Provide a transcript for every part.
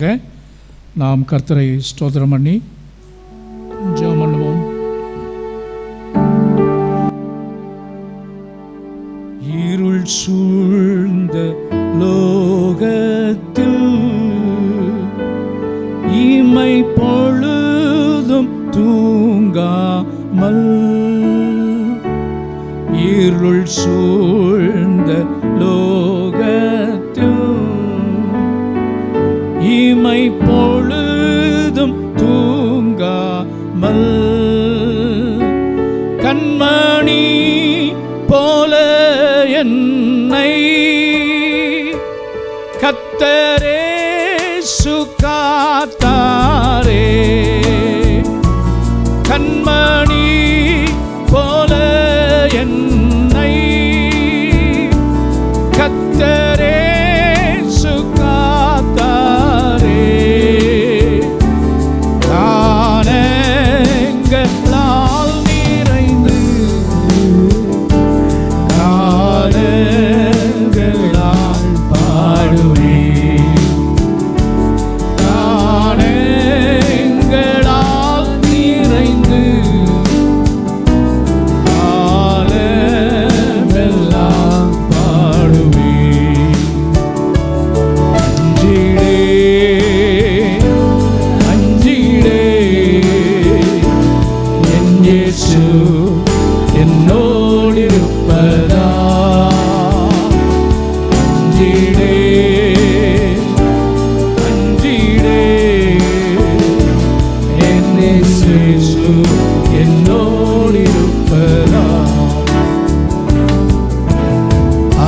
நாம் கர்த்தரை ஸ்தோத்திரம் பண்ணி ஜெபம் பண்ணுவோம். இருள் சூழ்ந்த லோகத்தில் இமை பொழுதும் தூங்காமல், இருள் சூழ்ந்த லோகத்தில் இமை பொழுதும் தூங்காமல், கண்மணி போல என்னை கர்த்தரே சுகாத்தாரே, கண்மணி போல என்னை கர்த்தரே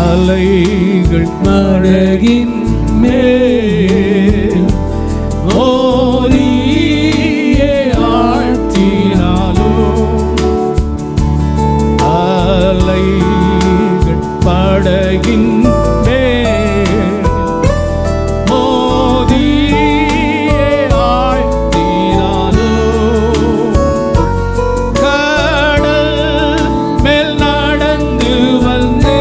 அலைகள் மடகின் மேல் ஓரியே ஆழ்த்தினாலோ, அலைகள் படகின் மேல் மோதியே ஆழ்த்தினாலோ, கடல் மேல் நடந்து வந்து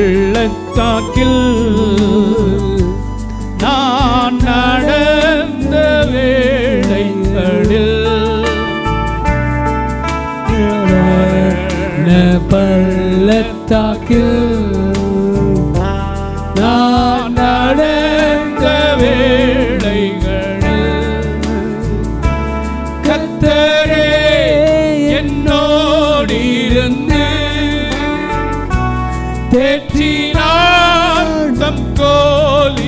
பள்ளத்தாக்கில் நான் நடந்த வேளைகளில், பள்ளத்தாக்கில் நான் நடந்த வேளைகளில் கர்த்தரே என்னோடிருந்து தேற்றினார் தம் கோலினார்,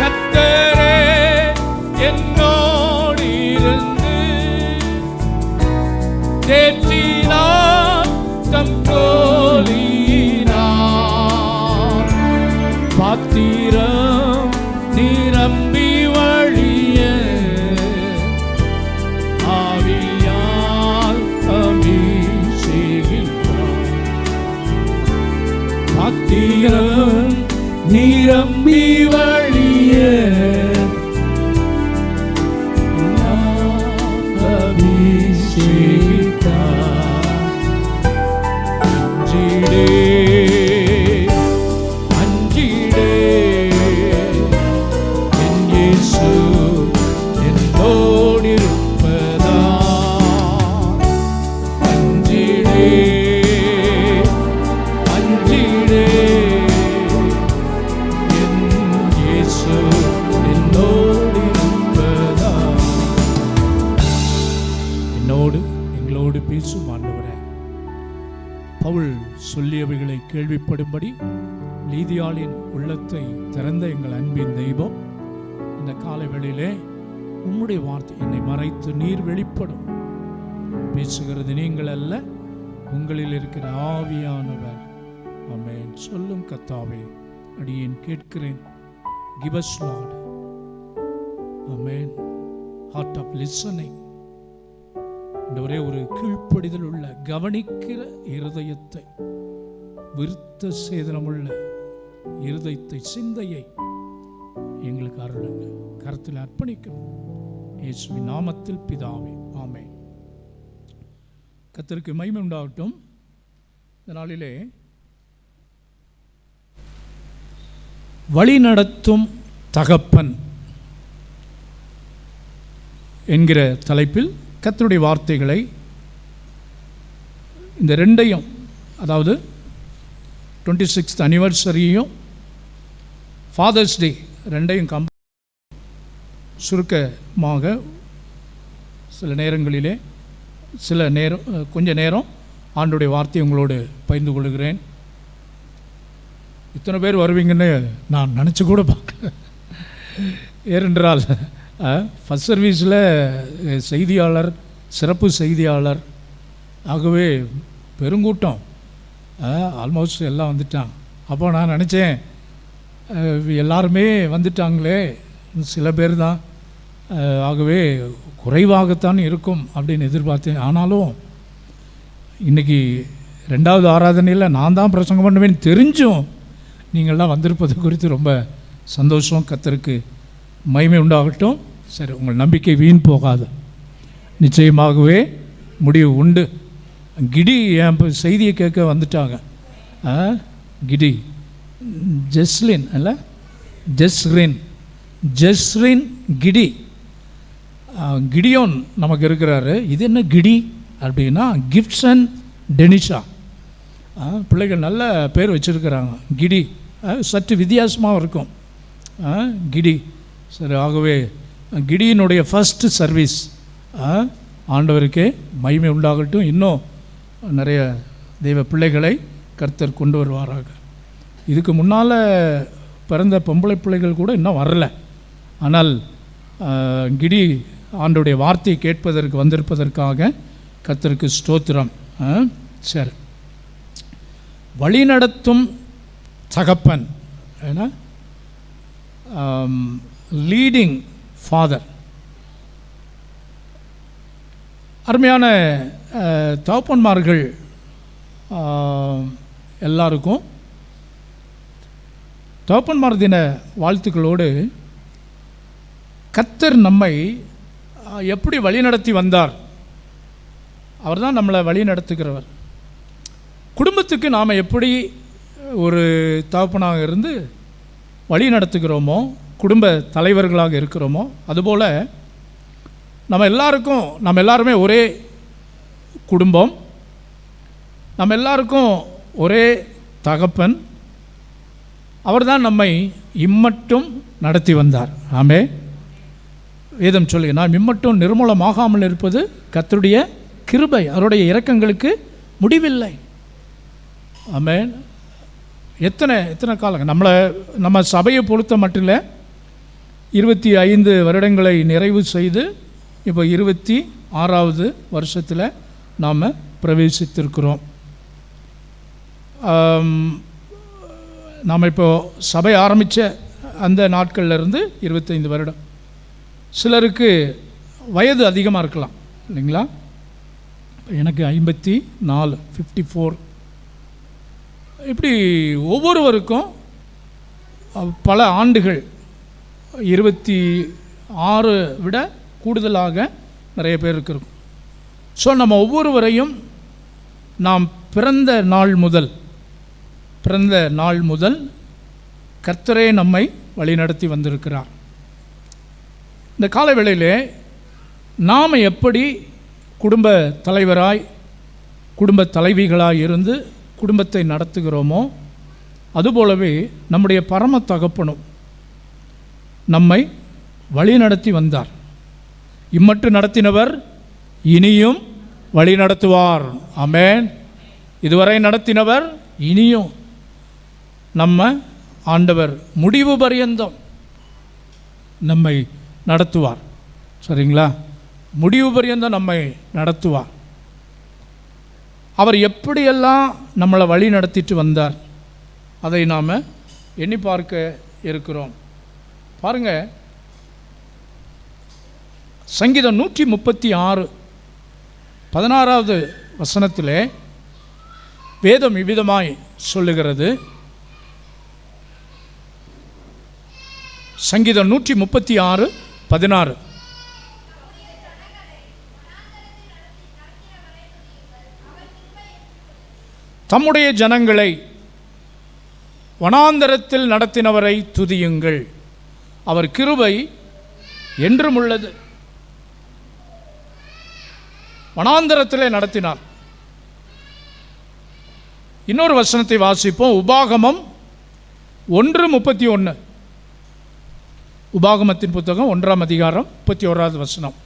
கர்த்தரே என்னோடிருந்து தேற்றினார் தம் கோலினார், பாத்திரம் நிரம்பி வழிய ஆவியால் பாத்திரம் நிரம்பி வழிய அஞ்சிடே அஞ்சிடே என் இயேசு என்னோடிருப்பதா, அஞ்சிடே எங்களோடு பேசும் ஆண்டவரே, பவுல் சொல்லியவைகளை கேள்விப்படும்படி லீதியாளின் உள்ளத்தை திறந்த எங்கள் அன்பின் தெய்வம், இந்த காலை வேளையிலே உம்முடைய வார்த்தை என்னை மறைத்து நீர் வெளிப்படும். பேசுகிறது நீங்கள் அல்ல, உங்களில் இருக்கிற ஆவியானவர். ஆமென். சொல்லும் கர்த்தாவே, அடியேன் கேட்கிறேன். Give us Lord. Amen. Heart of listening. ஒரே ஒரு கீழ்ப்படிதல் உள்ள கவனிக்கிற இருதயத்தை, விருத்த சேதனமுள்ள இருதயத்தை, சிந்தையை எங்களுக்கு அருளுங்க. கருத்தில் அர்ப்பணிக்கணும். இயேசுவின் நாமத்தில் பிதாவே, ஆமென். கர்த்தருக்கு மகிமை உண்டாகட்டும். இந்த நாளிலே வழிநடத்தும் தகப்பன் என்கிற தலைப்பில் கர்த்தருடைய வார்த்தைகளை, இந்த ரெண்டையும், அதாவது 26th anniversary-யும் ஃபாதர்ஸ் டே ரெண்டையும் சுருக்கமாக சில நேரங்களிலே கொஞ்ச நேரம் ஆண்டுடைய வார்த்தையை உங்களோடு பகிர்ந்து கொள்கிறேன். இத்தனை பேர் வருவீங்கன்னு நான் நினச்சி கூட பார்க்கல. ஏனென்றால் ஃபஸ்ட் சர்வீஸில் செய்தியாளர், சிறப்பு செய்தியாளர் ஆகவே பெருங்கூட்டம், ஆல்மோஸ்ட் எல்லாம் வந்துட்டான். அப்போ நான் நினச்சேன், எல்லாருமே வந்துட்டாங்களே, சில பேர் தான், ஆகவே குறைவாகத்தான் இருக்கும் அப்படின்னு எதிர்பார்த்தேன். ஆனாலும் இன்றைக்கி 2வது ஆராதனையில் நான் தான் பிரசங்கம் பண்ணுவேன்னு தெரிஞ்சும் நீங்கள்லாம் வந்திருப்பது குறித்து ரொம்ப சந்தோஷம். கர்த்தருக்கு மகிமை உண்டாகட்டும். சரி, உங்கள் நம்பிக்கை வீண் போகாது, நிச்சயமாகவே முடிவு உண்டு. கிடி என் செய்தியை கேட்க வந்துட்டாங்க. கிடி ஜெஸ்லின் அல்ல, ஜெஸ்ரின் கிடி, கிடியோன் நமக்கு இருக்கிறாரு. இது என்ன கிடி அப்படின்னா, கிப்சன் டெனிஷா. பிள்ளைகள் நல்ல பேர் வச்சுருக்கிறாங்க. கிடி சற்று வித்தியாசமாக இருக்கும். கிடி. சரி, ஆகவே கிடியினுடைய ஃபஸ்ட்டு சர்வீஸ் ஆண்டவருக்கே மகிமை உண்டாகட்டும். இன்னும் நிறைய தெய்வ பிள்ளைகளை கர்த்தர் கொண்டு வருவாராக. இதுக்கு முன்னால் பிறந்த பொம்பளை பிள்ளைகள் கூட இன்னும் வரல. ஆனால் கிடி ஆண்டவருடைய வார்த்தையை கேட்பதற்கு வந்திருப்பதற்காக கர்த்தருக்கு ஸ்தோத்திரம். சரி, வழிநடத்தும் தகப்பன், ஏன்னா லீடிங் ஃபாதர். அருமையான தகப்பன்மார்கள் எல்லாருக்கும் தகப்பன்மார் தின வாழ்த்துக்களோடு, கர்த்தர் நம்மை எப்படி வழிநடத்தி வந்தார், அவர் தான் நம்மளை வழி நடத்துகிறவர். குடும்பத்துக்கு நாம் எப்படி ஒரு தகப்பனாக இருந்து வழி நடத்துகிறோமோ, குடும்ப தலைவர்களாக இருக்கிறோமோ, அதுபோல் நம்ம எல்லாருமே ஒரே குடும்பம், நம்ம எல்லாருக்கும் ஒரே தகப்பன். அவர் தான் நம்மை இம்மட்டும் நடத்தி வந்தார். ஆமே. வேதம் சொல்லுங்க, நாம் இம்மட்டும் நிர்மூலமாகாமல் இருப்பது கர்த்தருடைய கிருபை, அவருடைய இரக்கங்களுக்கு முடிவில்லை. ஆமென். எத்தனை காலம் நம்ம சபையை பொறுத்த மட்டும் இல்லை, 25 வருடங்களை நிறைவு செய்து இப்போ 26வது வருஷத்தில் நாம் பிரவேசித்திருக்கிறோம். நாம் இப்போது சபை ஆரம்பித்த அந்த நாட்கள்லேருந்து 25 வருடம். சிலருக்கு வயது அதிகமாக இருக்கலாம் இல்லைங்களா? எனக்கு 54, 54. இப்படி ஒவ்வொருவருக்கும் பல ஆண்டுகள், 26 விட கூடுதலாக நிறைய பேர் இருக்கும். ஸோ நம்ம ஒவ்வொருவரையும் நாம் பிறந்த நாள் முதல் கர்த்தரே நம்மை வழிநடத்தி வந்திருக்கிறார். இந்த காலவேளையிலே நாம் எப்படி குடும்ப தலைவராய், குடும்ப தலைவிகளாய் இருந்து குடும்பத்தை நடத்துகிறோமோ, அதுபோலவே நம்முடைய பரம தகப்பனும் நம்மை வழி நடத்தி வந்தார். இம்மட்டு நடத்தினவர் இனியும் வழி நடத்துவார். ஆமென். இதுவரை நடத்தினவர் இனியும் நம்ம ஆண்டவர் முடிவு பரியந்தம் நம்மை நடத்துவார். சரிங்களா? முடிவு பரியந்தம் நம்மை நடத்துவார். அவர் எப்படியெல்லாம் நம்மளை வழி நடத்திட்டு வந்தார் அதை நாம் எண்ணி பார்க்க இருக்கிறோம். பாருங்கள், சங்கீதம் 136 16வது வசனத்திலே வேதம் இவ்விதமாய் சொல்லுகிறது. சங்கீதம் 136 16. தம்முடைய ஜனங்களை வனாந்தரத்தில் நடத்தினவரை துதியுங்கள், அவர் கிருபை என்றும் உள்ளது. வனாந்தரத்திலே நடத்தினார். இன்னொரு வசனத்தை வாசிப்போம். உபாகமம் 1:31. உபாகமத்தின் புத்தகம் 1ஆம் அதிகாரம் 31வது வசனம்.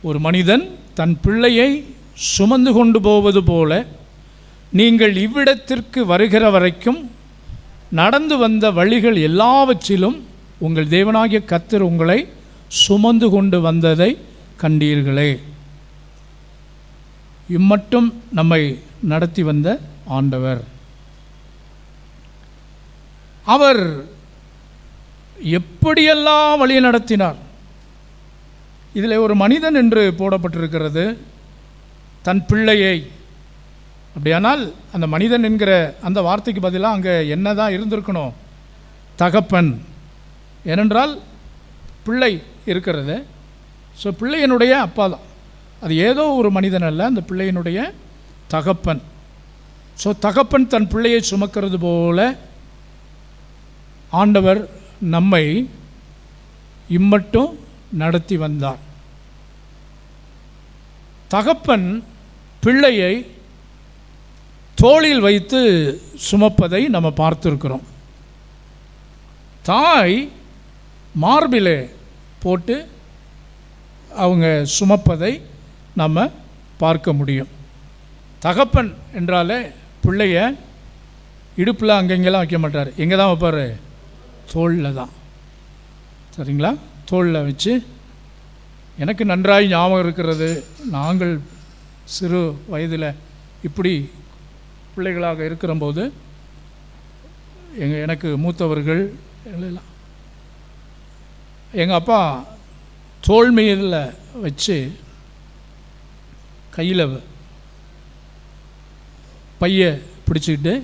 ஒரு மனிதன் தன் பிள்ளையை சுமந்து கொண்டு போவது போல நீங்கள் இவ்விடத்திற்கு வருகிற வரைக்கும் நடந்து வந்த வழிகள் எல்லாவற்றிலும் உங்கள் தேவனாகிய கர்த்தர் உங்களை சுமந்து கொண்டு வந்ததை கண்டீர்களே. இம்மட்டும் நம்மை நடத்தி வந்த ஆண்டவர். அவர் எப்படியெல்லாம் வழி நடத்தினார். இதில் ஒரு மனிதன் என்று போடப்பட்டிருக்கிறது, தன் பிள்ளையை. அப்படியானால் அந்த மனிதன் என்கிற அந்த வார்த்தைக்கு பதிலாக அங்கே என்ன தான் இருந்திருக்கணும்? தகப்பன். ஏனென்றால் பிள்ளை இருக்கிறது. ஸோ பிள்ளையினுடைய அப்பா தான். அது ஏதோ ஒரு மனிதன் அல்ல, அந்த பிள்ளையினுடைய தகப்பன். ஸோ தகப்பன் தன் பிள்ளையை சுமக்கிறது போல ஆண்டவர் நம்மை இம்மட்டும் நடத்தி வந்தார். தகப்பன் பிள்ளையை தோளில் வைத்து சுமப்பதை நம்ம பார்த்துருக்கிறோம். தாய் மார்பிலே போட்டு அவங்க சுமப்பதை நம்ம பார்க்க முடியும். தகப்பன் என்றாலே பிள்ளைய இடுப்பில் அங்கெங்கெல்லாம் வைக்க மாட்டார். எங்கே தான் வைப்பார்? தோளில் தான். சரிங்களா? தோளில் வச்சு. எனக்கு நன்றாய் ஞாபகம் இருக்கிறது, நாங்கள் சிறு வயதில் இப்படி பிள்ளைகளாக இருக்கிறபோது எனக்கு மூத்தவர்கள் எல்லாம் எங்கள் அப்பா தோள் மீதில் வச்சு கையில் பையை பிடிச்சிக்கிட்டு,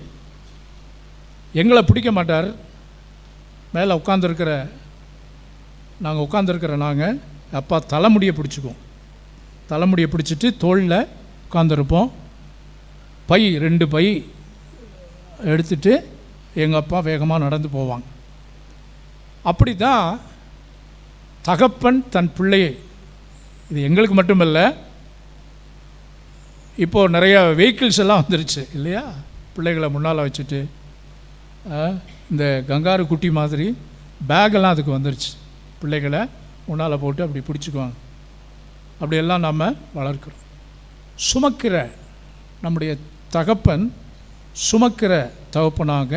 எங்களை பிடிக்க மாட்டார், மேலே உட்காந்துருக்கிற நாங்கள் அப்பா தலைமுடியை பிடிச்சிக்குவோம். தலைமுடியை பிடிச்சிட்டு தோளில் உட்காந்துருப்போம். பை 2 பை எடுத்துட்டு எங்கள் அப்பா வேகமாக நடந்து போவாங்க. அப்படி தான் தகப்பன் தன் பிள்ளையை, இது எங்களுக்கு மட்டுமல்ல, இப்போது நிறையா வெஹிக்கிள்ஸ் எல்லாம் வந்துருச்சு இல்லையா? பிள்ளைகளை முன்னால் வச்சுட்டு இந்த கங்காரு குட்டி மாதிரி பேக்கெல்லாம் அதுக்கு வந்துருச்சு. பிள்ளைகளை முன்னால் போட்டு அப்படி பிடிச்சிக்குவாங்க. அப்படியெல்லாம் நம்ம வளர்க்குறோம். சுமக்கிற நம்முடைய தகப்பன் சுமக்கிற தகப்பனாக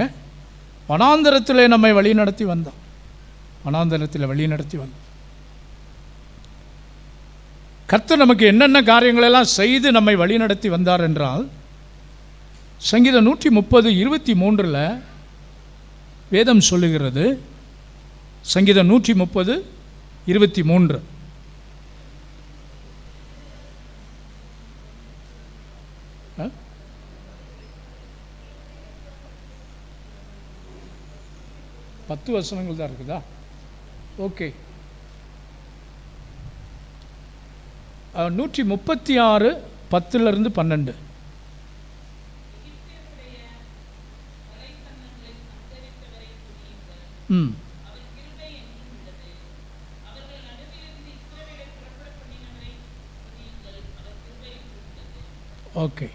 வனாந்தரத்தில் நம்மை வழி நடத்தி வந்தான். வனாந்தரத்தில் வழி நடத்தி வந்தான். கர்த்தர் நமக்கு என்னென்ன காரியங்களெல்லாம் செய்து நம்மை வழி நடத்தி வந்தார் என்றால், சங்கீதம் 130:23 வேதம் சொல்லுகிறது. சங்கீதம் 130:23. பத்து வசனங்கள் தான் இருக்குதா? ஓகே. 136:10-12. ஓகே.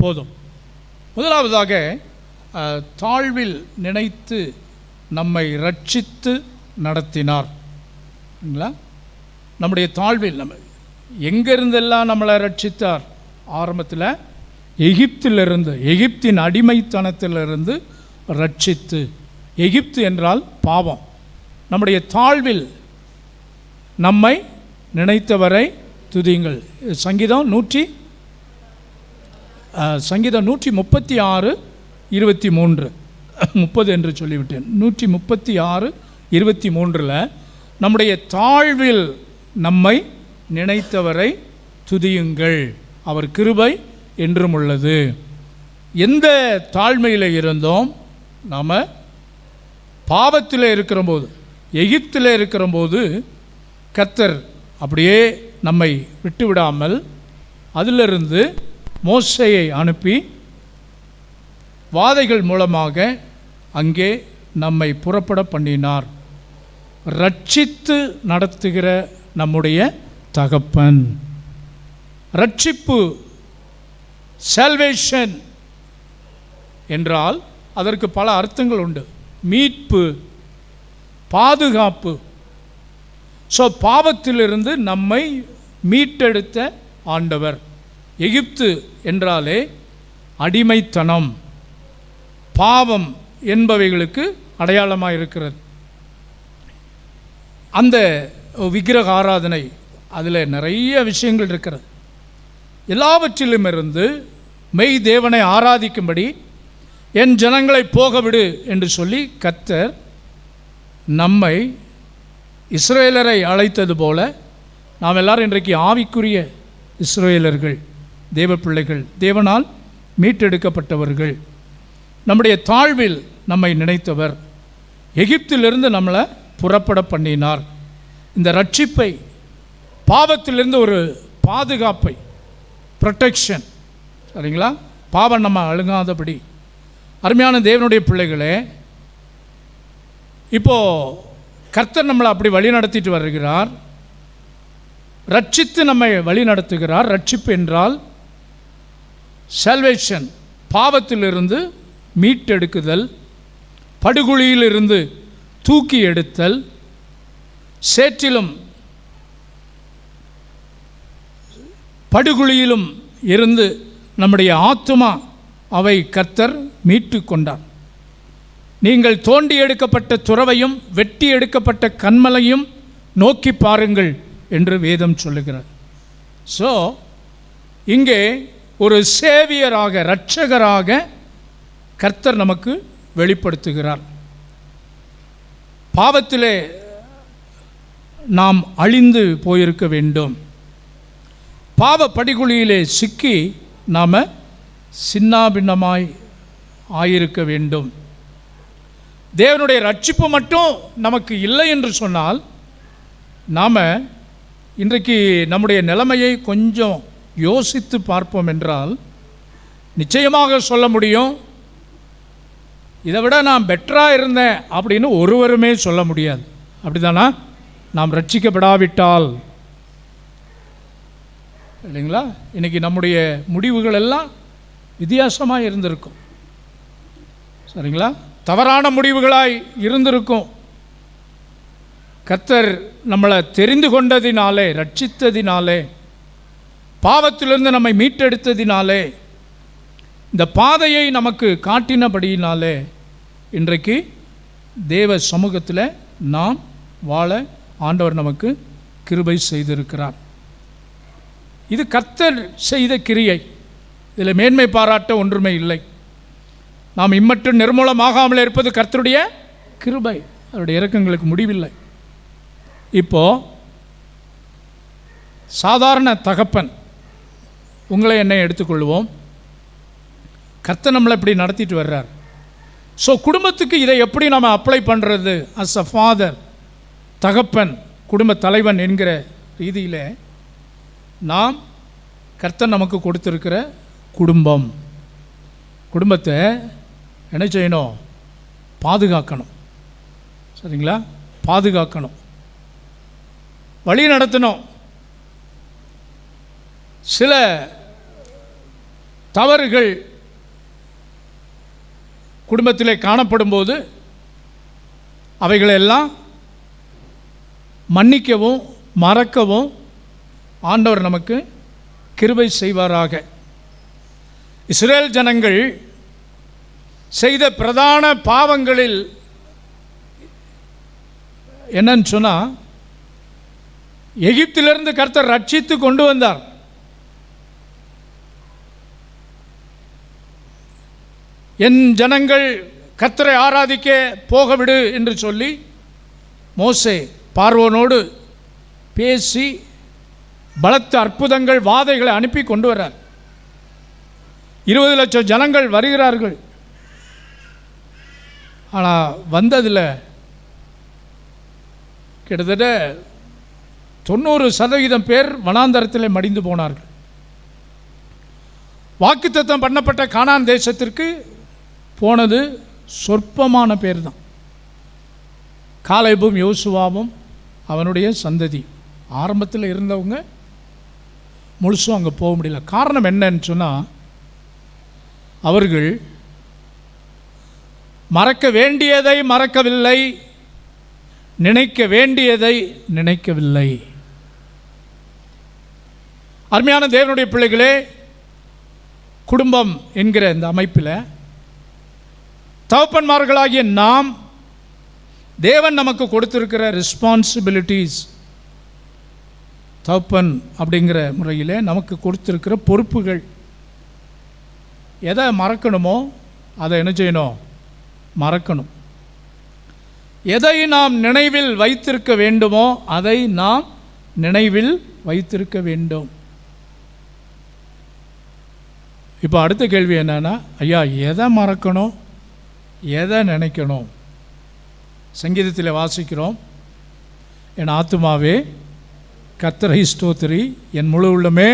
போதும். முதலாவதாக தாழ்வில் நினைத்து நம்மை ரட்சித்து நடத்தினார். நம்முடைய தாழ்வில் நம்ம எங்கிருந்தெல்லாம் நம்மளை ரட்சித்தார்? ஆரம்பத்தில் எகிப்திலிருந்து, எகிப்தின் அடிமைத்தனத்திலிருந்து ரட்சித்து. எகிப்து என்றால் பாவம். நம்முடைய தாழ்வில் நம்மை நினைத்தவரை துதியுங்கள். சங்கீதம் 136 23 30 என்று சொல்லிவிட்டேன். 136 23 நம்முடைய தாழ்வில் நம்மை நினைத்தவரை துதியுங்கள், அவர் கிருபை என்றும் உள்ளது. எந்த தாழ்மையில் இருந்தோம்? நாம் பாவத்தில் இருக்கிறபோது, எகிப்தில் இருக்கிறபோது கர்த்தர் அப்படியே நம்மை விட்டுவிடாமல் அதிலிருந்து மோசேயை அனுப்பி வாதைகள் மூலமாக அங்கே நம்மை புறப்பட பண்ணினார். ரட்சித்து நடத்துகிற நம்முடைய தகப்பன். ரட்சிப்பு, சால்வேஷன் என்றால் அதற்கு பல அர்த்தங்கள் உண்டு. மீட்பு, பாதுகாப்பு. ஸோ பாவத்திலிருந்து நம்மை மீட்டெடுத்த ஆண்டவர். எகிப்து என்றாலே அடிமைத்தனம், பாவம் என்பவைகளுக்கு அடையாளமாக இருக்கிறது. அந்த விக்கிரக ஆராதனை, அதில் நிறைய விஷயங்கள் இருக்கிறது. எல்லாவற்றிலும் இருந்து மெய் தேவனை ஆராதிக்கும்படி என் ஜனங்களை போக விடு என்று சொல்லி கர்த்தர் நம்மை, இஸ்ரவேலரை அழைத்தது போல நாம் எல்லாரும் இன்றைக்கு ஆவிக்குரிய இஸ்ரவேலர்கள், தேவ பிள்ளைகள், தேவனால் மீட்டெடுக்கப்பட்டவர்கள். நம்முடைய தாழ்வில் நம்மை நினைத்தவர். எகிப்திலிருந்து நம்மளை புறப்பட பண்ணினார். இந்த ரட்சிப்பை, பாவத்திலிருந்து ஒரு பாதுகாப்பை, ப்ரொடெக்ஷன், சரிங்களா? பாவம் நம்ம அழுகாதபடி. அருமையான தேவனுடைய பிள்ளைகளே, இப்போது கர்த்தர் நம்மளை அப்படி வழி நடத்திட்டு வருகிறார். ரட்சித்து நம்மை வழி நடத்துகிறார். ரட்சிப்பு என்றால் சால்வேஷன், பாவத்திலிருந்து மீட்டெடுக்குதல், படுகுழியிலிருந்து தூக்கி எடுத்தல், சேற்றிலும் படுகுழியிலும் இருந்து நம்முடைய ஆத்துமா அவை கர்த்தர் மீட்டு கொண்டார். நீங்கள் தோண்டி எடுக்கப்பட்ட துறவையும் வெட்டி எடுக்கப்பட்ட கன்மலையும் நோக்கி பாருங்கள் என்று வேதம் சொல்லுகிறார். ஸோ இங்கே ஒரு சேவியராக, இரட்சகராக கர்த்தர் நமக்கு வெளிப்படுத்துகிறார். பாவத்திலே நாம் அழிந்து போயிருக்க வேண்டும். பாவ படிகுழியிலே சிக்கி நாம் சின்னாபின்னமாய் ஆயிருக்க வேண்டும். தேவனுடைய ரட்சிப்பு மட்டும் நமக்கு இல்லை என்று சொன்னால், நாம் இன்றைக்கு நம்முடைய நிலைமையை கொஞ்சம் யோசித்து பார்ப்போம் என்றால் நிச்சயமாக சொல்ல முடியும், இதை விட நான் பெட்டராக இருந்தேன் அப்படின்னு ஒருவருமே சொல்ல முடியாது. அப்படிதானா? நாம் ரட்சிக்கப்படாவிட்டால், இல்லைங்களா? இன்றைக்கி நம்முடைய முடிவுகள் எல்லாம் வித்தியாசமாக இருந்திருக்கும், சரிங்களா? தவறான முடிவுகளாய் இருந்திருக்கும். கர்த்தர் நம்மளை தெரிந்து கொண்டதினாலே, ரட்சித்ததினாலே, பாவத்திலிருந்து நம்மை மீட்டெடுத்ததினாலே, இந்த பாதையை நமக்கு காட்டினபடியினாலே இன்றைக்கு தேவ சமூகத்தில் நாம் வாழ ஆண்டவர் நமக்கு கிருபை செய்திருக்கிறார். இது கர்த்தர் செய்த கிரியை. இதில் மேன்மை பாராட்ட ஒன்றுமே இல்லை. நாம் இம்மட்டும் நிர்மூலமாகாமல் இருப்பது கர்த்தருடைய கிருபை. அவருடைய இரக்கங்களுக்கு முடிவில்லை. இப்போது சாதாரண தகப்பன், உங்களை என்னை எடுத்துக்கொள்வோம். கர்த்தர் நம்மளை இப்படி நடத்திட்டு வர்றார். ஸோ குடும்பத்துக்கு இதை எப்படி நம்ம அப்ளை பண்ணுறது? அஸ் அ ஃபாதர், தகப்பன், குடும்ப தலைவன் என்கிற ரீதியில் நாம் கர்த்தர் நமக்கு கொடுத்துருக்கிற குடும்பத்தை என்ன செய்யணும்? பாதுகாக்கணும், சரிங்களா? பாதுகாக்கணும், வழி நடத்தணும். சில தவறுகள் குடும்பத்திலே காணப்படும்போது அவைகளெல்லாம் மன்னிக்கவும் மறக்கவும் ஆண்டவர் நமக்கு கிருபை செய்வாராக. இஸ்ரேல் ஜனங்கள் செய்த பிரதான பாவங்களில் என்னன்னு சொன்னால், எகிப்திலிருந்து கர்த்தர் ரட்சித்து கொண்டு வந்தார். என் ஜனங்கள் கர்த்தரை ஆராதிக்க போகவிடு என்று சொல்லி மோசே பார்வோனோடு பேசி பலத்த அற்புதங்கள் வாதைகளை அனுப்பி கொண்டு வர்றார். 20 லட்சம் ஜனங்கள் வருகிறார்கள். ஆனால் வந்ததில் கிட்டத்தட்ட 90% பேர் வனாந்தரத்தில் மடிந்து போனார்கள். வாக்குத்தத்தம் பண்ணப்பட்ட கானான் தேசத்திற்கு போனது சொற்பமான பேர் தான். காலேபும் யோசுவாவும் அவனுடைய சந்ததி ஆரம்பத்தில் இருந்தவங்க முழுசும் அங்கே போக முடியல. காரணம் என்னன்னு சொன்னால், அவர்கள் மறக்க வேண்டியதை மறக்கவில்லை, நினைக்க வேண்டியதை நினைக்கவில்லை. அருமையான தேவனுடைய பிள்ளைகளே, குடும்பம் என்கிற இந்த அமைப்பில் தகப்பன்மார்களாகிய நாம் தேவன் நமக்கு கொடுத்திருக்கிற ரெஸ்பான்சிபிலிட்டிஸ், தகப்பன் அப்படிங்கிற முறையில் நமக்கு கொடுத்திருக்கிற பொறுப்புகள், எதை மறக்கணுமோ அதை என்ன செய்யணும்? மறக்கணும். எதை நாம் நினைவில் வைத்திருக்க வேண்டுமோ அதை நாம் நினைவில் வைத்திருக்க வேண்டும். இப்போ அடுத்த கேள்வி என்னன்னா, ஐயா எதை மறக்கணும், எதை நினைக்கணும்? சங்கீதத்தில் வாசிக்கிறோம், என் ஆத்துமாவே கர்த்தரை ஸ்தோத்திரி, என் முழு உள்ளமே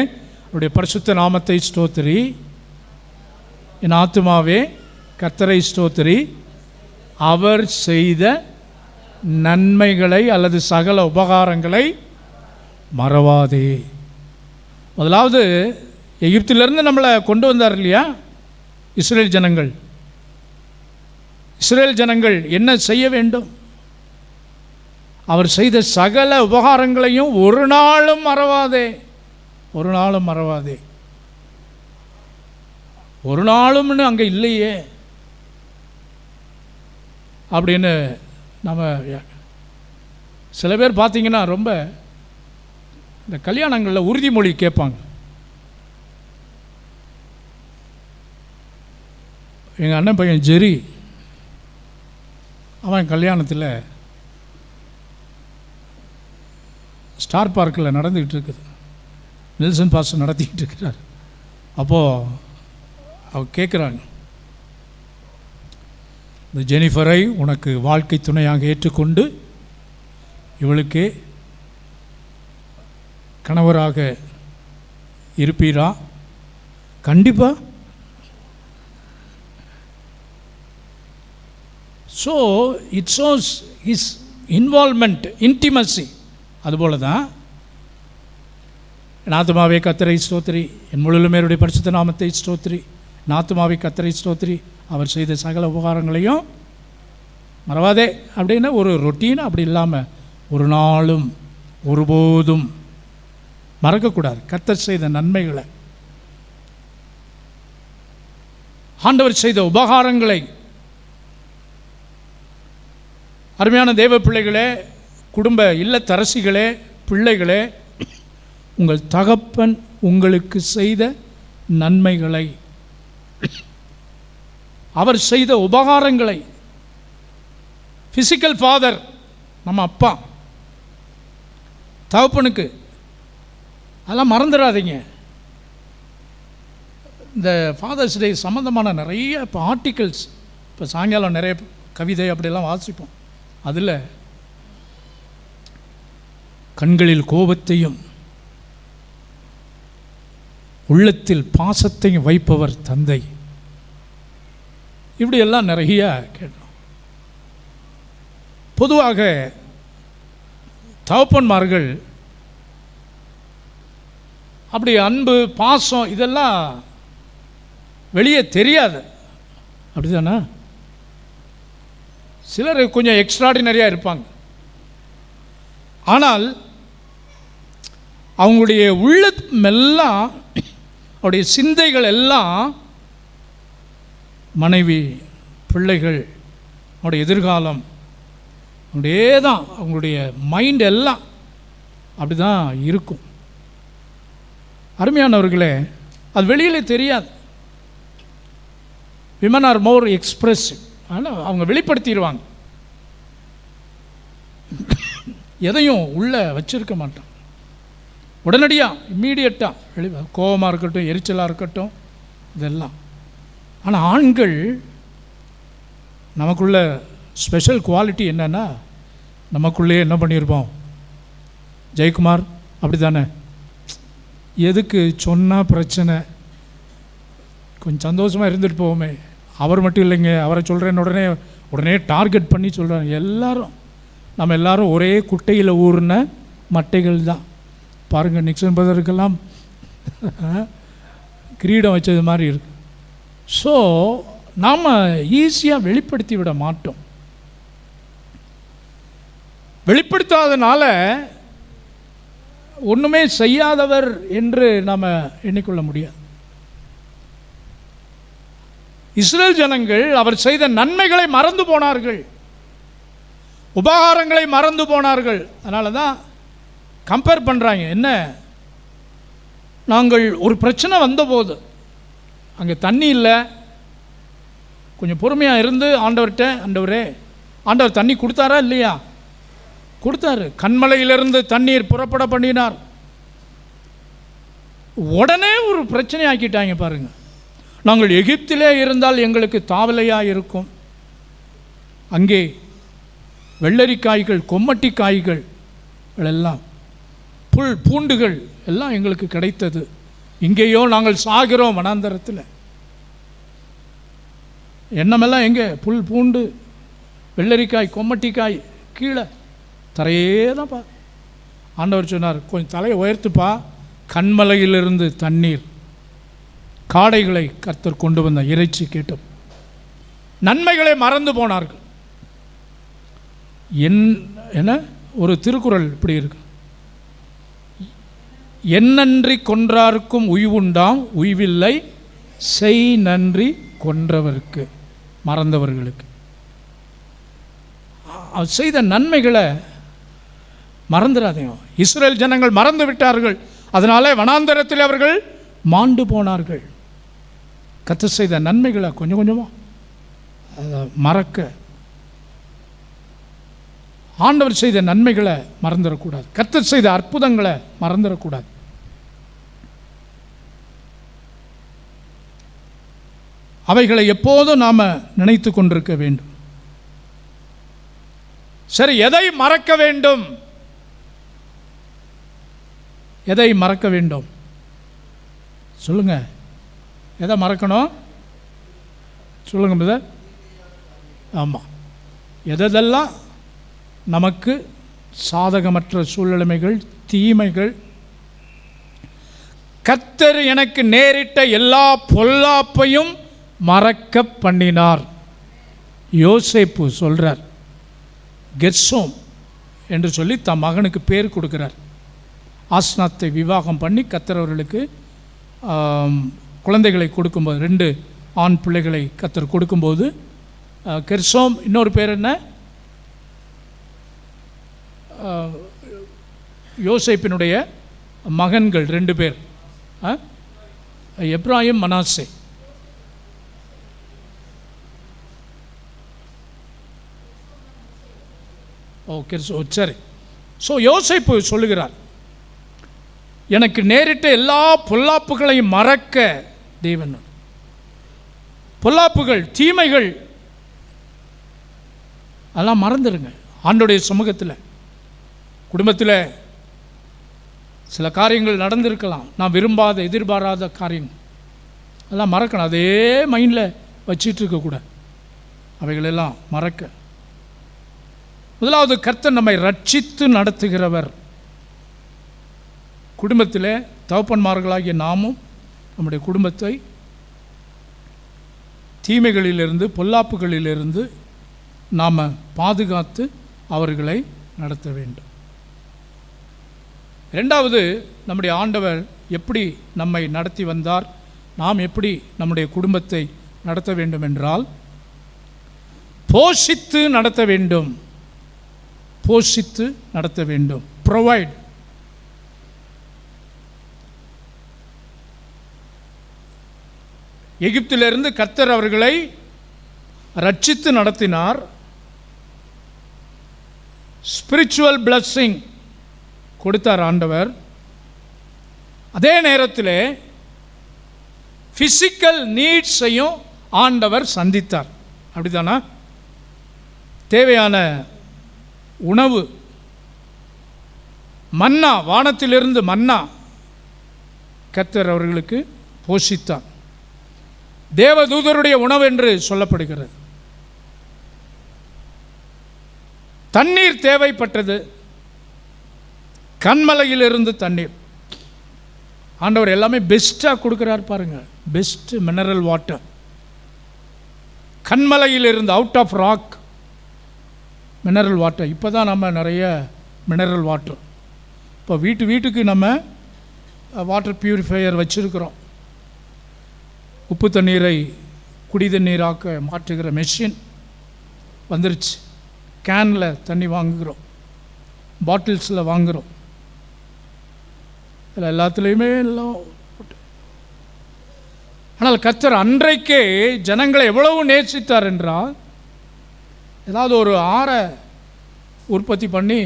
அவருடைய பரிசுத்த நாமத்தை ஸ்தோத்திரி. என் ஆத்துமாவே கர்த்தரை ஸ்தோத்திரி, அவர் செய்த நன்மைகளை அல்லது சகல உபகாரங்களை மறவாதே. முதலாவது எகிப்திலிருந்து நம்மளை கொண்டு வந்தார் இல்லையா இஸ்ரேல் ஜனங்கள். இஸ்ரேல் ஜனங்கள் என்ன செய்ய வேண்டும்? அவர் செய்த சகல உபகாரங்களையும் ஒரு நாளும் மறவாதே, ஒரு நாளும் மறவாதே. ஒரு நாளும்னு அங்கே இல்லையே அப்படின்னு நம்ம சில பேர் பார்த்தீங்கன்னா ரொம்ப இந்த கல்யாணங்களில் உறுதிமொழி கேட்பாங்க. எங்கள் அண்ணன் பையன் ஜெரி, அவன் கல்யாணத்தில் ஸ்டார் பார்க்கில் நடந்துக்கிட்டு இருக்குது, நெல்சன் பாஸ் நடத்திக்கிட்டு இருக்கிறார். அப்போது அவர் கேட்குறாங்க, இந்த ஜெனிஃபரை உனக்கு வாழ்க்கை துணையாக ஏற்றுக்கொண்டு இவளுக்கு கணவராக இருப்பீரா? கண்டிப்பாக. So it shows his involvement, intimacy. அதுபோல தான் என் ஆத்துமாவே கர்த்தரை ஸ்தோத்திரி, என் முழுமையுடைய பரிசுத்த நாமத்தை ஸ்தோத்திரி, என் ஆத்துமாவே கர்த்தரை ஸ்தோத்திரி, அவர் செய்த சகல உபகாரங்களையும் மறவாதே அப்படின்னு ஒரு ரொட்டீன் அப்படி இல்லாமல் ஒரு நாளும் ஒருபோதும் மறக்கக்கூடாது. கர்த்தர் செய்த நன்மைகளை, ஆண்டவர் செய்த உபகாரங்களை. அருமையான தேவ பிள்ளைகளே, குடும்ப இல்லத்தரசிகளே, பிள்ளைகளே, உங்கள் தகப்பன் உங்களுக்கு செய்த நன்மைகளை, அவர் செய்த உபகாரங்களை, ஃபிசிக்கல் ஃபாதர் நம்ம அப்பா தகப்பனுக்கு, அதெல்லாம் மறந்துடாதீங்க. இந்த ஃபாதர்ஸ் டே சம்மந்தமான நிறைய இப்போ ஆர்டிகல்ஸ், இப்போ சாயங்காலம் நிறைய கவிதை அப்படிலாம் வாசிப்போம். அதில் கண்களில் கோபத்தையும் உள்ளத்தில் பாசத்தையும் வைப்பவர் தந்தை, இப்படியெல்லாம் நிறைய கேட்டோம். பொதுவாக தகப்பன்மார்கள் அப்படி அன்பு பாசம் இதெல்லாம் வெளியே தெரியாது. அப்படி தானே? சிலர் கொஞ்சம் எக்ஸ்ட்ராடினரியாக இருப்பாங்க. ஆனால் அவங்களுடைய உள்ளமெல்லாம், அவருடைய சிந்தைகள் எல்லாம் மனைவி, பிள்ளைகள், அவருடைய எதிர்காலம், அப்படியே தான் அவங்களுடைய மைண்ட் எல்லாம் அப்படி தான் இருக்கும். அருமையானவர்களே, அது வெளியிலே தெரியாது. விமன் ஆர் மோர் எக்ஸ்பிரசிவ். ஆனால் அவங்க வெளிப்படுத்திடுவாங்க. எதையும் உள்ளே வச்சிருக்க மாட்டான். உடனடியாக இம்மீடியட்டாக கோபமாக இருக்கட்டும், எரிச்சலாக இருக்கட்டும், இதெல்லாம். ஆனால் ஆண்கள், நமக்குள்ள ஸ்பெஷல் குவாலிட்டி என்னென்னா, நமக்குள்ளே என்ன பண்ணியிருப்போம், ஜெயக்குமார் அப்படி தானே, எதுக்கு சொன்னால் பிரச்சனை, கொஞ்சம் சந்தோஷமாக இருந்துட்டு போவோமே. அவர் மட்டும் இல்லைங்க, அவரை சொல்கிறேன்னு உடனே டார்கெட் பண்ணி சொல்கிறாங்க. எல்லாரும் நம்ம எல்லாரும் ஒரே குட்டையில் ஊறின மட்டைகள் தான். பாருங்கள், நிக்சன் பிரதருக்கெல்லாம் கிரீடம் வச்சது மாதிரி இருக்கு. ஸோ நாம் ஈஸியாக வெளிப்படுத்தி விட மாட்டோம். வெளிப்படுத்தாதனால ஒன்றுமே செய்யாதவர் என்று நாம் எண்ணிக்கொள்ள முடியாது. இஸ்ரேல் ஜனங்கள் அவர் செய்த நன்மைகளை மறந்து போனார்கள், உபகாரங்களை மறந்து போனார்கள். அதனால தான் கம்பேர் பண்ணுறாங்க. என்ன, நாங்கள் ஒரு பிரச்சனை வந்தபோது அங்கே தண்ணி இல்லை, கொஞ்சம் பொறுமையாக இருந்து ஆண்டவர்கிட்ட, ஆண்டவர் தண்ணி கொடுத்தாரா இல்லையா? கொடுத்தாரு. கண்மலையிலிருந்து தண்ணீர் புறப்பட பண்ணினார். உடனே ஒரு பிரச்சனை ஆக்கிட்டாங்க பாருங்கள். நாங்கள் எகிப்திலே இருந்தால் எங்களுக்கு தாவலையாக இருக்கும், அங்கே வெள்ளரிக்காய்கள், கொம்மட்டி காய்கள் எல்லாம், புல் பூண்டுகள் எல்லாம் எங்களுக்கு கிடைத்தது. இங்கேயோ நாங்கள் சாகிறோம் வனாந்தரத்தில். எண்ணமெல்லாம் எங்கே? புல் பூண்டு, வெள்ளரிக்காய், கொம்மட்டிக்காய், கீழே தரையே தான் பா. ஆண்டவர் சொன்னார், கொஞ்சம் தலையை உயர்த்துப்பா, கண்மலையிலிருந்து தண்ணீர், காடைகளை கர்த்தர் கொண்டு வந்த இறைச்சி கேட்டோம். நன்மைகளை மறந்து போனார்கள். என்ன ஒரு திருக்குறள் இப்படி இருக்கு, என்னன்றி கொன்றார்க்கும் உய்வுண்டாம், உய்வில்லை செய் நன்றி கொன்றவருக்கு, மறந்தவர்களுக்கு. செய்த நன்மைகளை மறந்துடாதீங்க. இஸ்ரேல் ஜனங்கள் மறந்து விட்டார்கள். அதனாலே வனாந்தரத்தில் அவர்கள் மாண்டு போனார்கள். கர்த்தர் செய்த நன்மைகளை கொஞ்சம் கொஞ்சமாக அதை மறக்க, ஆண்டவர் செய்த நன்மைகளை மறந்துடக்கூடாது, கர்த்தர் செய்த அற்புதங்களை மறந்துடக்கூடாது. அவைகளை எப்போதும் நாம் நினைத்து கொண்டிருக்க வேண்டும். சரி, எதை மறக்க வேண்டும்? எதை மறக்க வேண்டும் சொல்லுங்க. எதை மறக்கணும் சொல்லுங்க பிரதர். ஆமாம், எதெல்லாம் நமக்கு சாதகமற்ற சூழ்நிலைமைகள், தீமைகள், கர்த்தர் எனக்கு நேரிட்ட எல்லா பொல்லாப்பையும் மறக்க பண்ணினார். யோசேப்பு சொல்கிறார், கெர்சோம் என்று சொல்லி தன் மகனுக்கு பேர் கொடுக்கிறார். ஆஸ்நாத்தை விவாகம் பண்ணி கர்த்தர் அவர்களுக்கு குழந்தைகளை கொடுக்கும்போது, 2 ஆண் பிள்ளைகளை கர்த்தர் கொடுக்கும்போது, கெர்சோம், இன்னொரு பேர் என்ன, யோசேப்பினுடைய மகன்கள் 2 பேர், எப்ராயிம், மனாசே. ஓகே, சரி. ஸோ யோசேப்பு சொல்லுகிறார், எனக்கு நேரிட்ட எல்லா பொல்லாப்புகளையும் மறக்க தேவன். பொல்லாப்புகள், தீமைகள் அதெல்லாம் மறந்துடுங்க. ஆண்டோடைய சமூகத்தில், குடும்பத்தில் சில காரியங்கள் நடந்திருக்கலாம், நான் விரும்பாத, எதிர்பாராத காரியங்கள், அதெல்லாம் மறக்கணும். அதே மைண்டில் வச்சிட்டு இருக்கக்கூடாது, அவைகளெல்லாம் மறக்க. முதலாவது, கர்த்தர் நம்மை ரட்சித்து நடத்துகிறவர். குடும்பத்தில் தகப்பன்மார்களாகிய நாமும் நம்முடைய குடும்பத்தை தீமைகளிலிருந்து பொல்லாப்புகளிலிருந்து நாம் பாதுகாத்து அவர்களை நடத்த வேண்டும். இரண்டாவது, நம்முடைய ஆண்டவர் எப்படி நம்மை நடத்தி வந்தார், நாம் எப்படி நம்முடைய குடும்பத்தை நடத்த வேண்டும் என்றால், போஷித்து நடத்த வேண்டும். போஷித்து நடத்த வேண்டும். ப்ரொவைட். எகிப்திலிருந்து கர்த்தர் அவர்களை ரட்சித்து நடத்தினார். ஸ்பிரிச்சுவல் பிளஸ்ஸிங் கொடுத்தார் ஆண்டவர். அதே நேரத்தில் ஃபிசிக்கல் நீட்ஸையும் ஆண்டவர் சந்தித்தார். அப்படித்தானா? தேவையான உணவு, மன்னா, வானத்திலிருந்து மன்னா கர்த்தர் அவர்களுக்கு போஷித்தார். தேவதூதருடைய உணவு என்று சொல்லப்படுகிறது. தண்ணீர் தேவைப்பட்டது. கண்மலையிலிருந்து தண்ணீர். ஆண்டவர் எல்லாமே பெஸ்ட்டாக கொடுக்குறார் பாருங்க. Best mineral water. கண்மலையிலிருந்து, out of rock mineral water. இப்போ தான் நம்ம நிறைய மினரல் வாட்டர், இப்போ வீட்டுக்கு நம்ம வாட்டர் பியூரிஃபையர் வச்சுருக்கிறோம். உப்பு தண்ணீரை குடி தண்ணீராக்க மாற்றுகிற மெஷின் வந்துருச்சு. கேனில் தண்ணி வாங்குகிறோம், பாட்டில்ஸில் வாங்குகிறோம். இதில் எல்லாத்துலேயுமே எல்லாம். ஆனால் கர்த்தர் அன்றைக்கே ஜனங்களை எவ்வளவு நேசித்தார் என்றால், ஏதாவது ஒரு ஆறை உற்பத்தி பண்ணி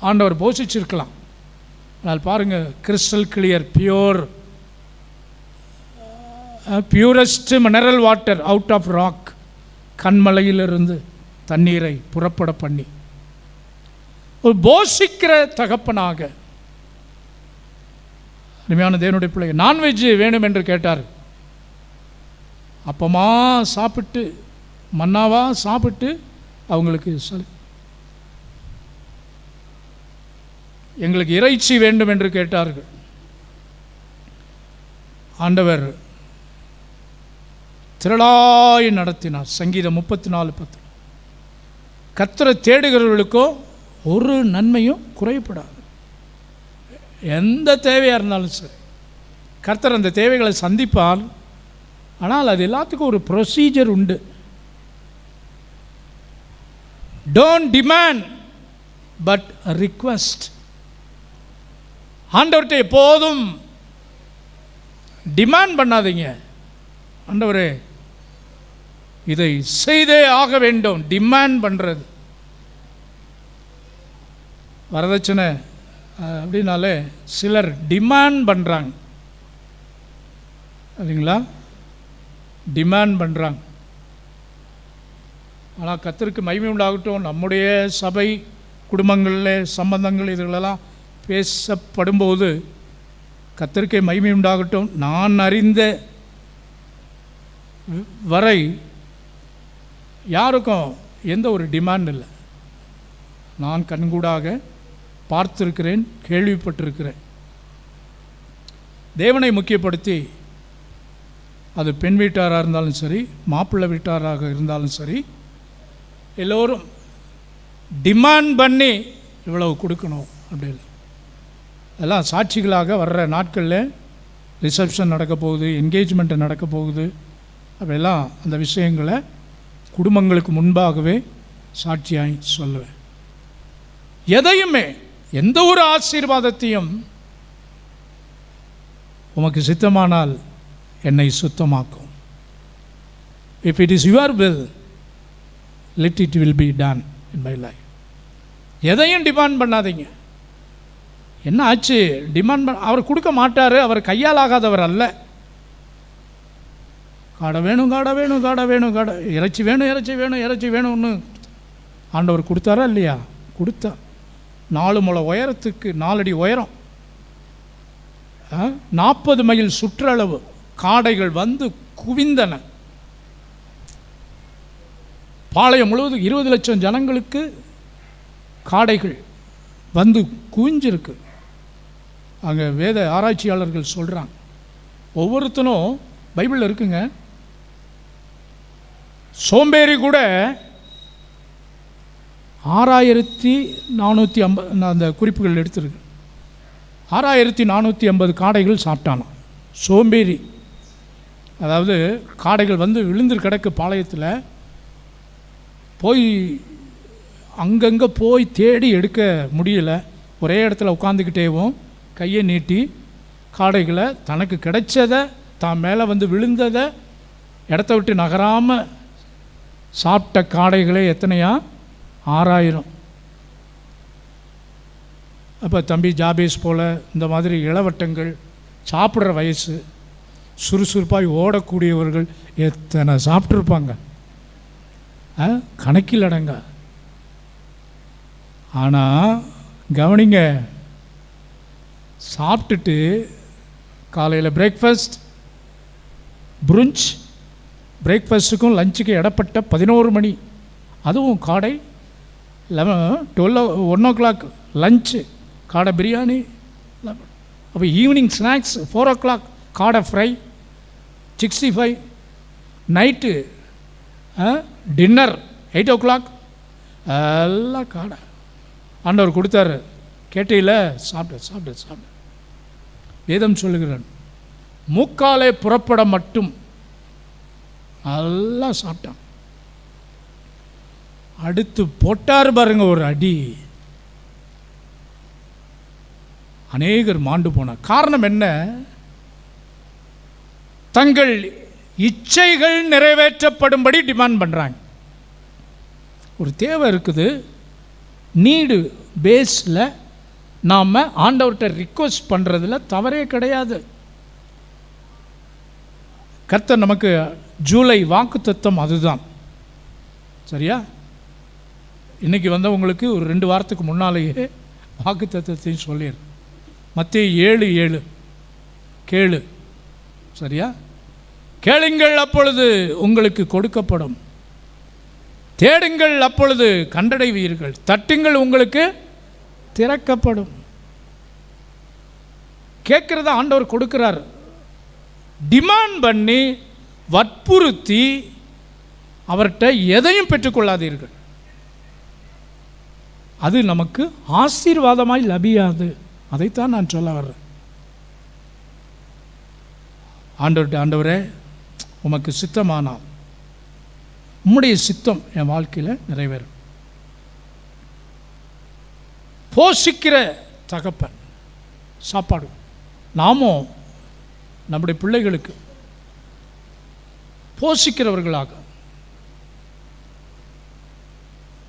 ஆண்டவர் போஷிச்சிருக்கலாம். ஆனால் பாருங்கள், crystal clear, purest mineral water out of rock, கண்மலையிலிருந்து தண்ணீரை புறப்பட பண்ணி ஒரு போஷிக்கிற தகப்பனாக. அருமையான தேவனுடைய பிள்ளைகள், நான்வெஜ் வேணும் என்று கேட்டார். அப்பமா சாப்பிட்டு, மன்னாவா சாப்பிட்டு அவங்களுக்கு எங்களுக்கு இறைச்சி வேண்டும் என்று கேட்டார்கள். ஆண்டவர் திரளாய் நடத்தினார். சங்கீதம் 34:10. கர்த்தரை தேடுகிறவர்களுக்கோ ஒரு நன்மையும் குறைபடாது. எந்த தேவையாக இருந்தாலும் சரி, கர்த்தர் அந்த தேவைகளை சந்திப்பார். ஆனால் அது எல்லாத்துக்கும் ஒரு ப்ரொசீஜர் உண்டு. Don't demand but request. ஆண்டவர்கிட்ட எப்போதும் டிமாண்ட் பண்ணாதீங்க. ஆண்டவரே இதை செய்தே ஆக வேண்டும். டிமாண்ட் பண்ணுறது, வரதட்சணை அப்படின்னாலே சிலர் டிமாண்ட் பண்ணுறாங்க இல்லைங்களா? டிமாண்ட் பண்ணுறாங்க. ஆனால் கர்த்தருக்கு மகிமை உண்டாகட்டும். நம்முடைய சபை குடும்பங்களில் சம்பந்தங்கள் இதுகளெல்லாம் பேசப்படும்போது கர்த்தருக்கே மகிமை உண்டாகட்டும். நான் அறிந்த வரை யாருக்கும் எந்த ஒரு டிமாண்ட் இல்லை. நான் கண்கூடாக பார்த்திருக்கிறேன், கேள்விப்பட்டிருக்கிறேன். தேவனை முக்கியப்படுத்தி, அது பெண் வீட்டாராக இருந்தாலும் சரி, மாப்பிள்ளை வீட்டாராக இருந்தாலும் சரி, எல்லோரும் டிமாண்ட் பண்ணி இவ்வளவு கொடுக்கணும் அப்படின்னு எல்லாம் சாட்சிகளாக வர்ற நாட்களில் ரிசப்ஷன் நடக்க போகுது, என்கேஜ்மெண்ட்டு நடக்க போகுது. அப்படியெல்லாம் அந்த விஷயங்களை குடும்பங்களுக்கு முன்பாகவே சாட்சியாய் சொல்லுவேன். எதையுமே, எந்த ஒரு ஆசீர்வாதத்தையும் உமக்கு சித்தமானால் என்னை சுத்தமாக்கும். If it is your will, let it will be done in my life. எதையும் டிமாண்ட் பண்ணாதீங்க. என்ன ஆச்சு? டிமாண்ட் அவர் கொடுக்க மாட்டார். அவர் கையால் ஆகாதவர் அல்ல. காடை வேணும், காடை வேணும், காடை வேணும், காடை, இறைச்சி வேணும், இறைச்சி வேணும், இறைச்சி வேணும்னு ஆண்டவர் கொடுத்தாரா இல்லையா? கொடுத்தா. 4 முழ உயரத்துக்கு 4 அடி உயரம், 40 மைல் சுற்றளவு காடைகள் வந்து குவிந்தன. பாளையம் முழுவதும் 20 லட்சம் ஜனங்களுக்கு காடைகள் வந்து குவிஞ்சிருக்கு. அங்கே வேத ஆராய்ச்சியாளர்கள் சொல்கிறாங்க. ஒவ்வொருத்தனும் பைபிளில் இருக்குங்க, சோம்பேறி கூட 6450, நான் அந்த குறிப்புகள் எடுத்துருக்கு, 6450 காடைகள் சாப்பிட்டானா சோம்பேறி. அதாவது காடைகள் வந்து விழுந்து கிடக்கு பாளையத்தில், போய் அங்கங்கே போய் தேடி எடுக்க முடியல. ஒரே இடத்துல உட்காந்துக்கிட்டேவும் கையை நீட்டி காடைகளை தனக்கு கிடைச்சதை, தான் மேலே வந்து விழுந்ததை, இடத்த விட்டு நகராமல் சாப்பிட்ட காடைகளே எத்தனையா? 6000. அப்போ தம்பி ஜாபேஸ் போல் இந்த மாதிரி இளவட்டங்கள், சாப்பிட்ற வயசு, சுறுசுறுப்பாக ஓடக்கூடியவர்கள் எத்தனை சாப்பிட்ருப்பாங்க, கணக்கில் அடங்க. ஆனால் கவனிங்க, சாப்பிட்டுட்டு காலையில் பிரேக்ஃபாஸ்ட், ப்ருஞ்ச், பிரேக்ஃபாஸ்ட்டுக்கும் லஞ்சுக்கும் இடப்பட்ட 11 மணி, அதுவும் காடை 1 o'clock லஞ்சு காடை பிரியாணி. அப்போ ஈவினிங் ஸ்நாக்ஸ் 4 o'clock காடை ஃப்ரை 65, நைட்டு டின்னர் 8 o'clock எல்லாம் காடை. ஆண்டவர் கொடுத்தாரு, கேட்டையில் சாப்பிட்டு சாப்பிட்டு சாப்பிட்டு. வேதம் சொல்லுகிறேன், மூக்காலே புறப்பட மட்டும் நல்லா சாப்பிட்டான். அடுத்து போட்டார் பாருங்க ஒரு அடி, அநேகர் மாண்டு போனார். காரணம் என்ன? தங்கள் இச்சைகள் நிறைவேற்றப்படும்படி டிமாண்ட் பண்ணுறாங்க. ஒரு தேவை இருக்குது, நீடு பேஸில் நாம் ஆண்டவர்கிட்ட ரிக்வெஸ்ட் பண்ணுறதுல தவறே கிடையாது. கர்த்தர் நமக்கு ஜூலை வாக்குத்தத்தம் அதுதான், சரியா? இன்றைக்கி வந்தவங்களுக்கு ஒரு 2 வாரத்துக்கு முன்னாலேயே வாக்குத்தத்தத்தையும் சொல்லிடு. மத்தேயு 7:7 கேளு, சரியா? கேளுங்கள் அப்பொழுது உங்களுக்கு கொடுக்கப்படும், தேடுங்கள் அப்பொழுது கண்டடைவீர்கள், தட்டுங்கள் உங்களுக்கு திறக்கப்படும். கேட்குறத ஆண்டவர் கொடுக்கிறார். டிமாண்ட் பண்ணி வற்புறுத்தி அவர்கிட்ட எதையும் பெற்றுக்கொள்ளாதீர்கள், அது நமக்கு ஆசீர்வாதமாய் லபியாது. அதைத்தான் நான் சொல்ல வர்றேன். ஆண்டவர்கிட்ட, ஆண்டவரே உமக்கு சித்தமானால் உம்முடைய சித்தம் என் வாழ்க்கையில் நிறைவேறும். போஷிக்கிற தகப்பன், சாப்பாடு நாமும் நம்முடைய பிள்ளைகளுக்கு போஷிக்கிறவர்களாக.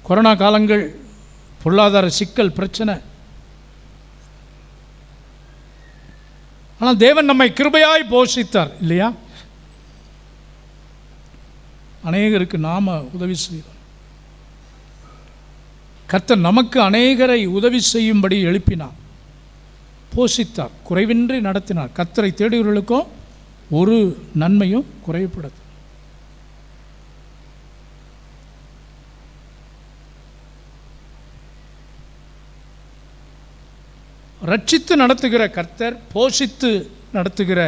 கொரோனா காலங்கள், பொருளாதார சிக்கல், பிரச்சனை, ஆனால் தேவன் நம்மை கிருபையாய் போஷித்தார் இல்லையா? அநேகருக்கு நாம் உதவி செய்கிறோம். கர்த்தர் நமக்கு அநேகரை உதவி செய்யும்படி எழுப்பினார், போஷித்தார், குறைவின்றி நடத்தினார். கர்த்தரை தேடுகிறவர்களுக்கும் ஒரு நன்மையும் குறைவுபடாது. ரட்சித்து நடத்துகிற கர்த்தர், போஷித்து நடத்துகிற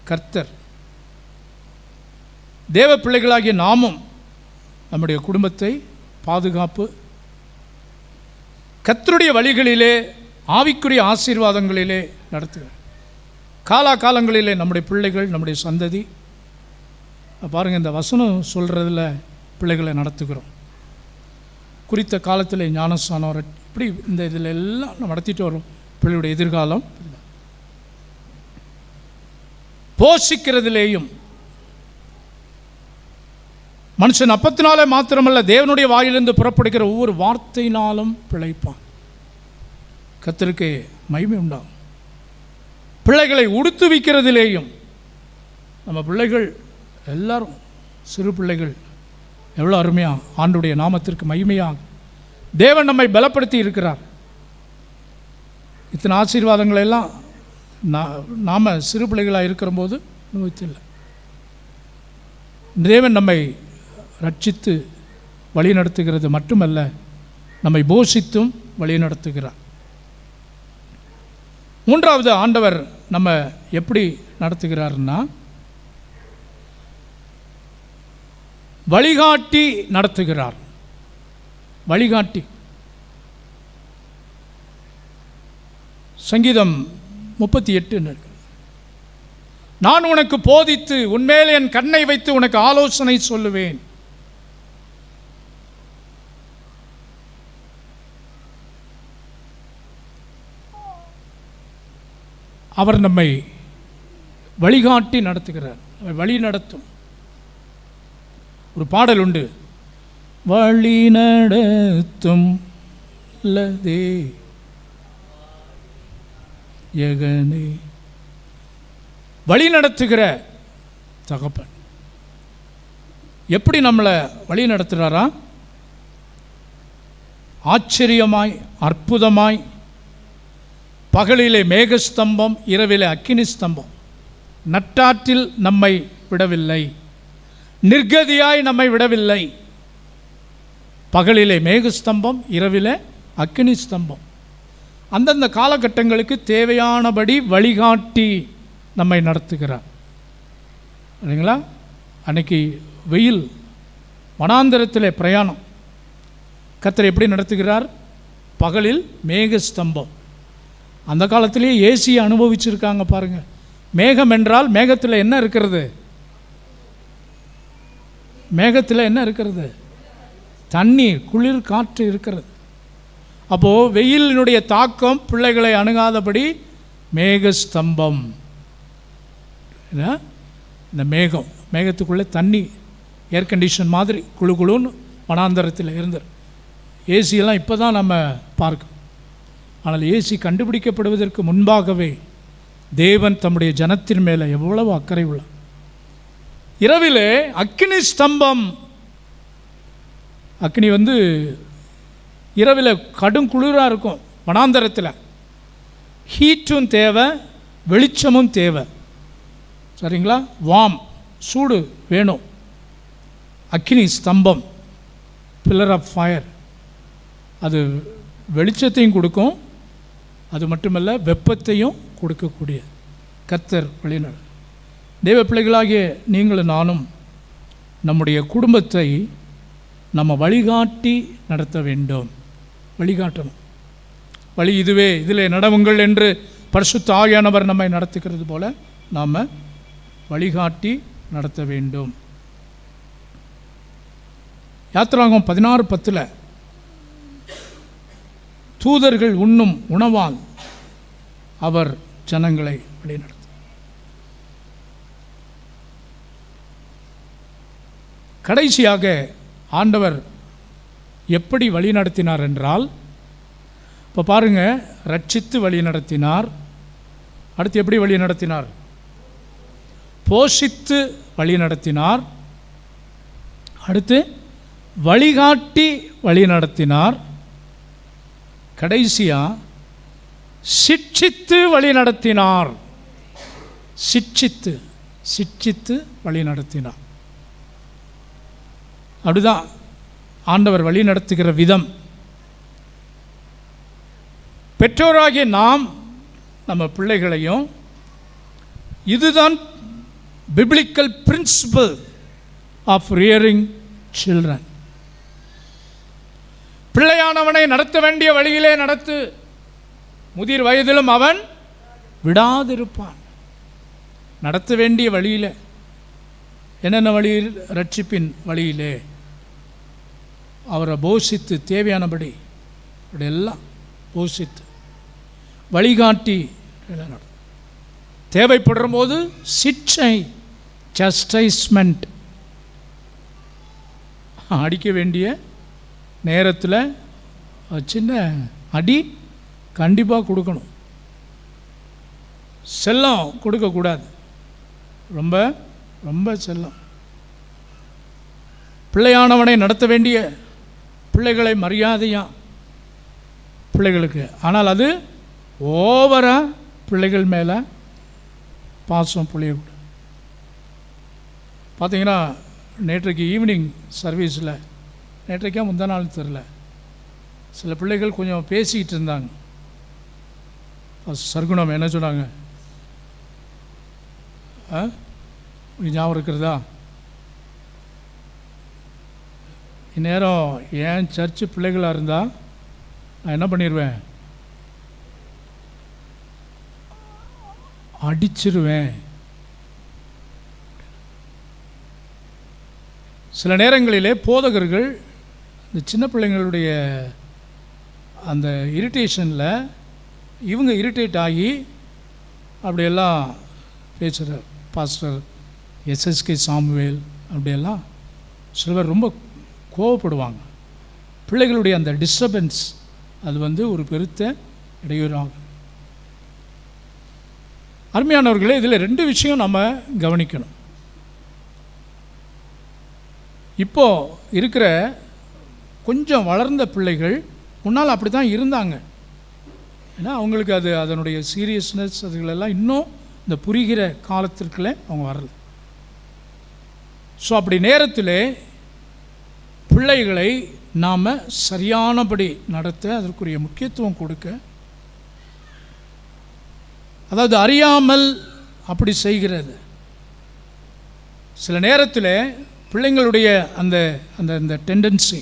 கர்த்தர். தேவ பிள்ளைகளாகிய நாமும் நம்முடைய குடும்பத்தை பாதுகாப்பு, கர்த்தருடைய வழிகளிலே, ஆவிக்குரிய ஆசீர்வாதங்களிலே நடத்துகிறார். காலாகாலங்களிலே நம்முடைய பிள்ளைகள், நம்முடைய சந்ததி, பாருங்கள், இந்த வசனம் சொல்கிறதில் பிள்ளைகளை நடத்துகிறோம். குறித்த காலத்தில் ஞானஸ்தானம், இப்படி இந்த இதில் எல்லாம் நம்ம நடத்திட்டு வரோம். பிள்ளையுடைய எதிர்காலம் போஷிக்கிறதிலேயும், மனுஷன் அப்பத்தினாலே மாத்திரமல்ல தேவனுடைய வாயிலிருந்து புறப்படுகிற ஒவ்வொரு வார்த்தையினாலும் பிழைப்பான். கர்த்தருக்கு மகிமை உண்டாகும். பிள்ளைகளை உடுத்துவிக்கிறதிலேயும், நம்ம பிள்ளைகள் எல்லாரும் சிறு பிள்ளைகள் எவ்வளோ அருமையாக ஆண்டுடைய நாமத்திற்கு மகிமையாக தேவன் நம்மை பலப்படுத்தி இருக்கிறார். இத்தனை ஆசீர்வாதங்களெல்லாம் நாம் சிறு பிள்ளைகளாக இருக்கிறபோது அனுபவித்தில்லை. தேவன் நம்மை ரட்சித்து வழி நடத்துகிறது மட்டுமல்ல, நம்மை போஷித்தும் வழி நடத்துகிறார். மூன்றாவது, ஆண்டவர் நம்ம எப்படி நடத்துகிறார்னா, வழிகாட்டி நடத்துகிறார். வழிகாட்டி. சங்கீதம் 38 நான் உனக்கு போதித்து உன்மேல் என் கண்ணை வைத்து உனக்கு ஆலோசனை சொல்லுவேன். அவர் நம்மை வழிகாட்டி நடத்துகிறார். வழி நடத்தும். ஒரு பாடல் உண்டு, வழி நடத்தும் லதே யகனே. வழி நடத்துகிற தகப்பன் எப்படி நம்மளை வழி நடத்துகிறாரா? ஆச்சரியமாய், அற்புதமாய். பகலிலே மேகஸ்தம்பம், இரவிலே அக்கினி ஸ்தம்பம். நட்டாற்றில் நம்மை விடவில்லை, நிர்கதியாய் நம்மை விடவில்லை. பகலிலே மேகஸ்தம்பம், இரவிலே அக்கினி ஸ்தம்பம். அந்தந்த காலகட்டங்களுக்கு தேவையானபடி வழிகாட்டி நம்மை நடத்துகிறார். இல்லைங்களா? அன்னைக்கு வெயில், வனாந்தரத்திலே பிரயாணம். கர்த்தர் எப்படி நடத்துகிறார்? பகலில் மேகஸ்தம்பம். அந்த காலத்திலேயே ஏசியை அனுபவிச்சிருக்காங்க பாருங்க. மேகம் என்றால் மேகத்தில் என்ன இருக்கிறது? மேகத்தில் என்ன இருக்கிறது? தண்ணீர், குளிர் காற்று இருக்கிறது. அப்போது வெயிலினுடைய தாக்கம் பிள்ளைகளை அணுகாதபடி மேகஸ்தம்பம். இந்த மேகத்துக்குள்ளே தண்ணி, ஏர் கண்டிஷன் மாதிரி குழு குழுன்னு வனாந்தரத்தில் இருந்தது. ஏசியெல்லாம் இப்போ தான் நம்ம பார்க்கணும். ஆனால் ஏசி கண்டுபிடிக்கப்படுவதற்கு முன்பாகவே தேவன் தம்முடைய ஜனத்தின் மேலே எவ்வளவு அக்கறை உள்ளார். இரவிலே அக்கினி ஸ்தம்பம். அக்கினி இரவில் கடும் குளிராக இருக்கும். வனாந்தரத்தில் ஹீட்டும் தேவை, வெளிச்சமும் தேவை. சரிங்களா? வாம், சூடு வேணும். அக்கினி ஸ்தம்பம், பில்லர் ஆஃப் ஃபயர், அது வெளிச்சத்தையும் கொடுக்கும், அது மட்டுமல்ல வெப்பத்தையும் கொடுக்கக்கூடிய கர்த்தர் வழிநடை. தேவ பிள்ளைகளாகிய நீங்களும் நானும் நம்முடைய குடும்பத்தை நம்ம வழிகாட்டி நடத்த வேண்டும். வழிகாட்டணும். வழி இதுவே, இதிலே நடவுங்கள் என்று பரிசுத்த ஆவியானவர் நம்மை நடத்துகிறது போல நாம் வழிகாட்டி நடத்த வேண்டும். யாத்திராகமம் 16:10 தூதர்கள் உண்ணும் உணவால் அவர் ஜனங்களை வழிநடத்த. கடைசியாக ஆண்டவர் எப்படி வழி நடத்தினார் என்றால், இப்போ பாருங்கள், ரட்சித்து வழி நடத்தினார். அடுத்து எப்படி வழி நடத்தினார்? போஷித்து வழி நடத்தினார். அடுத்து வழிகாட்டி வழி நடத்தினார். கடைசியாக சிட்சித்து வழி நடத்தினார். சிட்சித்து வழி நடத்தினார். அப்படிதான் ஆண்டவர் வழி நடத்துகிற விதம். பெற்றோராகிய நாம் நம்ம பிள்ளைகளையும், இதுதான் biblical principle of rearing children. பிள்ளையானவனை நடத்த வேண்டிய வழியிலே நடத்து, முதிர் வயதிலும் அவன் விடாதிருப்பான். நடத்த வேண்டிய வழியில் என்னென்ன வழியில்? ரட்சிப்பின் வழியிலே அவரை போஷித்து, தேவையானபடி எல்லாம் போஷித்து வழிகாட்டி நடத்தும். தேவைப்படுற போது சிட்சை, சஸ்டைஸ்மெண்ட், அடிக்க வேண்டிய நேரத்தில் சின்ன அடி கண்டிப்பாக கொடுக்கணும். செல்லம் கொடுக்கக்கூடாது. ரொம்ப ரொம்ப செல்லம். பிள்ளையானவனை நடத்த வேண்டிய பிள்ளைகளை மரியாதையாக பிள்ளைகளுக்கு. ஆனால் அது ஓவராக பிள்ளைகள் மேலே பாசம் புளியக்கூடாது. பார்த்தீங்கன்னா நேற்றைக்கு ஈவினிங் சர்வீஸில், நேற்றைக்கா முந்தா நாள் தெரில, சில பிள்ளைகள் கொஞ்சம் பேசிக்கிட்டு இருந்தாங்க. சர்க்குணம் என்ன சொன்னாங்க? ஞாபகம் இருக்கிறதா? இந்நேரம் ஏன் சர்ச்சு பிள்ளைகளாக இருந்தால் நான் என்ன பண்ணிடுவேன், அடிச்சிருவேன். சில நேரங்களிலே போதகர்கள் இந்த சின்ன பிள்ளைங்களுடைய அந்த இரிட்டேஷனில் இவங்க இரிட்டேட் ஆகி அப்படியெல்லாம் பேசுகிற பாஸ்டர் எஸ்எஸ்கே சாமுவேல் அப்படியெல்லாம் சிலர் ரொம்ப கோவப்படுவாங்க. பிள்ளைகளுடைய அந்த டிஸ்டர்பன்ஸ் அது ஒரு பெருத்த இடையூறாகும். அருமையானவர்களே, இதில் 2 விஷயம் நம்ம கவனிக்கணும். இப்போது இருக்கிற கொஞ்சம் வளர்ந்த பிள்ளைகள் முன்னால் அப்படி தான் இருந்தாங்க. ஏன்னா அவங்களுக்கு அதனுடைய சீரியஸ்னஸ் அதுகளெல்லாம் இன்னும் இந்த புரிகிற காலத்திற்குள்ளே அவங்க வரல. ஸோ அப்படி நேரத்தில் பிள்ளைகளை நாம் சரியானபடி நடத்த, அதற்குரிய முக்கியத்துவம் கொடுக்க, அதாவது அறியாமல் அப்படி செய்கிறது. சில நேரத்தில் பிள்ளைங்களுடைய அந்த அந்த அந்த டெண்டன்சி,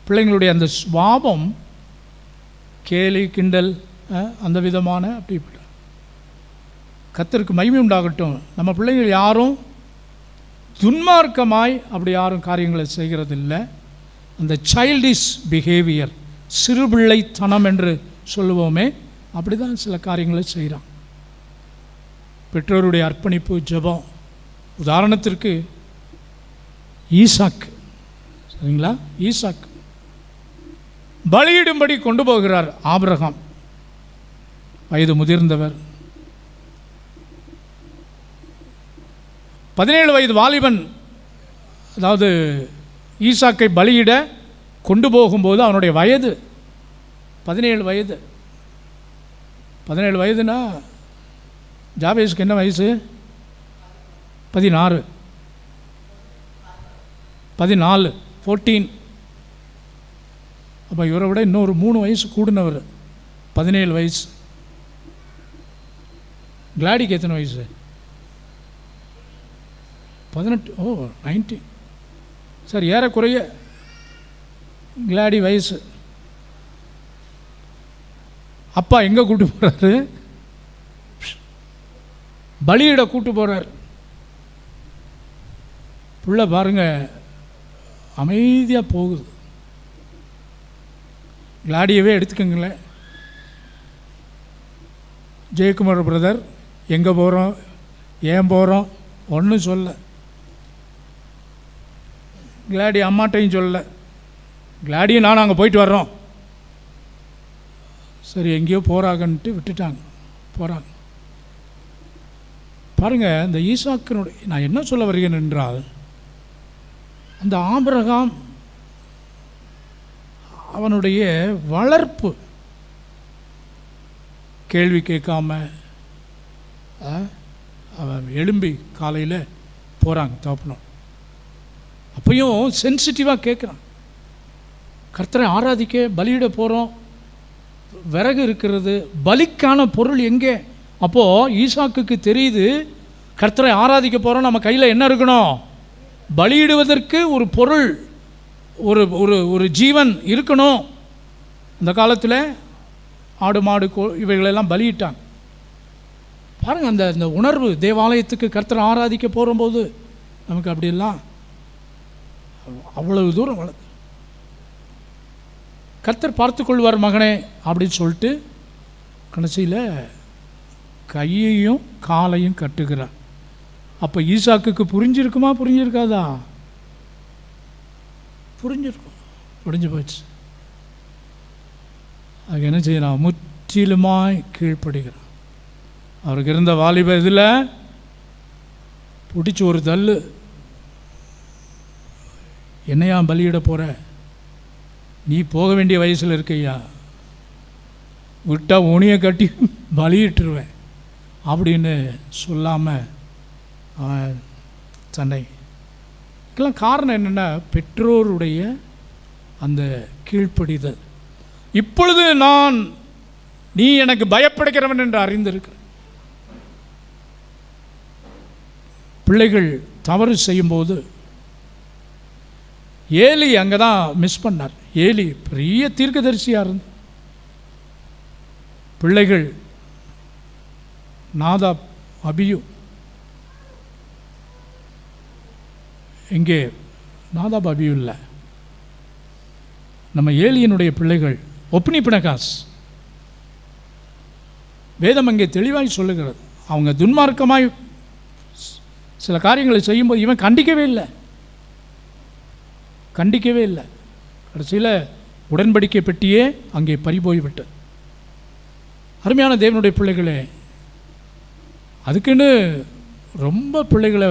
பிள்ளைங்களுடைய அந்த சுபாவம் கேலி கிண்டல் அந்த விதமான அப்படிப்பட்ட, கர்த்தருக்கு மகிமை உண்டாகட்டும், நம்ம பிள்ளைகள் யாரும் துன்மார்க்கமாய் அப்படி யாரும் காரியங்களை செய்கிறதில்லை. அந்த சைல்டிஷ் பிஹேவியர், சிறுபிள்ளைத்தனம் என்று சொல்லுவோமே, அப்படி தான் சில காரியங்களை செய்கிறான். பெற்றோருடைய அர்ப்பணிப்பு, ஜெபம். உதாரணத்திற்கு ஈசாக்கு, சரிங்களா, ஈசாக்கு பலியிடும்படி கொண்டு போகிறார் ஆபிரகாம், வயது முதிர்ந்தவர். 17 வயது வாலிபன், அதாவது ஈசாக்கை பலியிட கொண்டு போகும்போது அவனுடைய வயது 17 வயது. 17 வயதுனா ஜாபேஸுக்கு என்ன வயசு? 14. 14 அப்போ இவரை விட இன்னொரு 3 வயசு கூடினவர், 17 வயசு. கிளாடிக்கு எத்தனை வயசு? 18. 19. சார், ஏறக்குறைய கிளாடி வயசு. அப்பா எங்கே கூட்டு போகிறாரு? பலியிட கூட்டு போகிறார். புள்ள பாருங்க அமைதியாக போகுது. கிளாடியவே எடுத்துக்கங்களேன். ஜெயக்குமார் பிரதர் எங்கே போகிறோம், ஏன் போகிறோம் ஒன்றும் சொல்ல. கிளாடி அம்மாட்டையும் சொல்ல. கிளாடியும் நானும் அங்கே போயிட்டு வர்றோம். சரி, எங்கேயோ போகிறாங்கன்ட்டு விட்டுட்டாங்க, போகிறாங்க. பாருங்கள், இந்த ஈசாக்கினுடைய, நான் என்ன சொல்ல வருகிறேன் என்றால், அந்த ஆபிரகாம் அவனுடைய வளர்ப்பு, கேள்வி கேட்காம அவன் எழும்பி காலையில் போகிறாங்க தகப்பனும். அப்பையும் சென்சிட்டிவாக கேட்குறான். கர்த்தரை ஆராதிக்க பலியிட போகிறோம், விறகு இருக்கிறது, பலிக்கான பொருள் எங்கே? அப்போது ஈசாக்குக்கு தெரியுது, கர்த்தரை ஆராதிக்க போகிறோம், நம்ம கையில் என்ன இருக்கணும்? பலியிடுவதற்கு ஒரு பொருள், ஒரு ஒரு ஒரு ஜீவன் இருக்கணும். அந்த காலத்தில் ஆடு மாடு இவைகளெல்லாம் பலியிட்டாங்க. பாருங்கள், அந்த அந்த உணர்வு தேவாலயத்துக்கு கர்த்தரை ஆராதிக்க போகும்போது நமக்கு அப்படியெல்லாம் அவ்வளவு தூரம் வளர்ந்து, கர்த்தர் பார்த்து கொள்வார் மகனே அப்படின்னு சொல்லிட்டு கடைசியில் கையையும் காலையும் கட்டுகிறார். அப்போ ஈசாக்குக்கு புரிஞ்சிருக்குமா? புரிஞ்சிருக்காதா? புரிஞ்சிருக்கும். புரிஞ்சு போச்சு. அது என்ன செய்யலாம்? முற்றிலுமாய் கீழ்ப்படுகிறான். அவருக்கு இருந்த வாலிப இதில் பிடிச்சி ஒரு தள்ளு, என்னையா பலியிட போகிற? நீ போக வேண்டிய வயசில் இருக்கையா, விட்டால் உனியை கட்டி பலியிட்டுருவேன் அப்படின்னு சொல்லாமல் அவன் தன்னை, இதுக்கெல்லாம் காரணம் என்னென்னா பெற்றோருடைய அந்த கீழ்ப்படிதல். இப்பொழுது நீ எனக்கு பயப்படுகிறவன் என்று அறிந்திருக்கிறேன். பிள்ளைகள் தவறு செய்யும்போது ஏலி அங்கே தான் மிஸ் பண்ணார். ஏலி பெரிய தீர்க்கதரிசியாக இருந்து பிள்ளைகள் நாதாப் அபியூ. இங்கே நாதாப் அபியூ இல்லை, நம்ம ஏலியனுடைய பிள்ளைகள் ஒப்னி பினகாஸ். வேதம் அங்கே தெளிவாய் சொல்லுகிறது, அவங்க துன்மார்க்கமாய் சில காரியங்களை செய்யும்போது இவன் கண்டிக்கவே இல்லை. கடைசியில் உடன்படிக்கை பெட்டியே அங்கே பறிபோய்விட்டது. அருமையான தேவனுடைய பிள்ளைகளே, அதுக்குன்னு ரொம்ப பிள்ளைகளை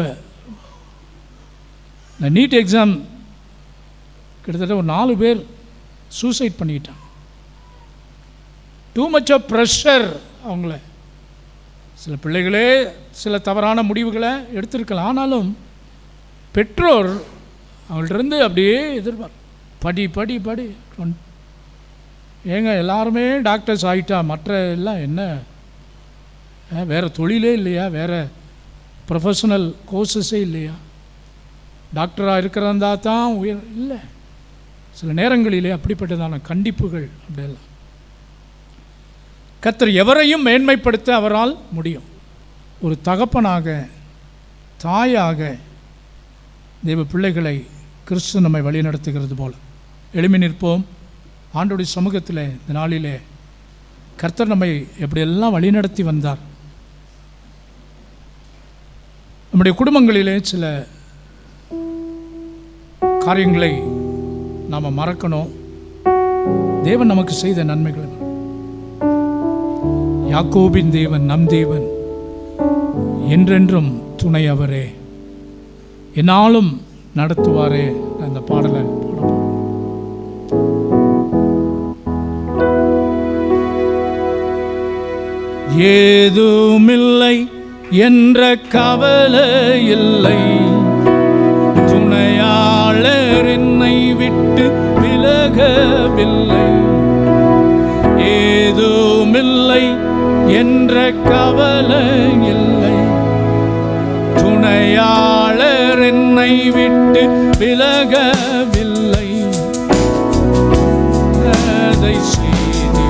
இந்த நீட் எக்ஸாம் கிட்டத்தட்ட ஒரு 4 பேர் சூசைட் பண்ணிக்கிட்டான். Too much of pressure. அவங்கள சில பிள்ளைகளே சில தவறான முடிவுகளை எடுத்திருக்கலாம். ஆனாலும் பெற்றோர் அவங்கள்ட்ட அப்படியே படி படி படி. ஏங்க எல்லாருமே டாக்டர்ஸ் ஆகிட்டா, மற்ற எல்லாம் என்ன, வேறு தொழிலே இல்லையா, வேறு ப்ரொஃபஷனல் கோர்சஸே இல்லையா? டாக்டராக இருக்கிறதா தான் உயர் இல்லை. சில நேரங்களிலே அப்படிப்பட்டதான கண்டிப்புகள் அப்படியெல்லாம். கர்த்தர் எவரையும் மேன்மைப்படுத்த அவரால் முடியும். ஒரு தகப்பனாக தாயாக தேவ பிள்ளைகளை கிறிஸ்து நம்மை வழி நடத்துகிறது போல எழுமி நிற்போம். ஆண்டோடைய சமூகத்தில் இந்த நாளிலே கர்த்தர் நம்மை எப்படியெல்லாம் வழிநடத்தி வந்தார். நம்முடைய குடும்பங்களிலே சில காரியங்களை நாம் மறக்கணும். தேவன் நமக்கு செய்த நன்மைகளை, யாக்கோபின் தேவன் நம் தேவன், என்றென்றும் துணை அவரே, என்னாலும் நடத்துவாரே. அந்த பாடலை ஏதுமில்லை என்ற கவலை இல்லை, துணையாளர் என்னை விட்டு விலகவில்லை. ஏதுமில்லை என்ற கவலை இல்லை, துணையாளர் என்னை விட்டு விலகவில்லை. அதை செய்தி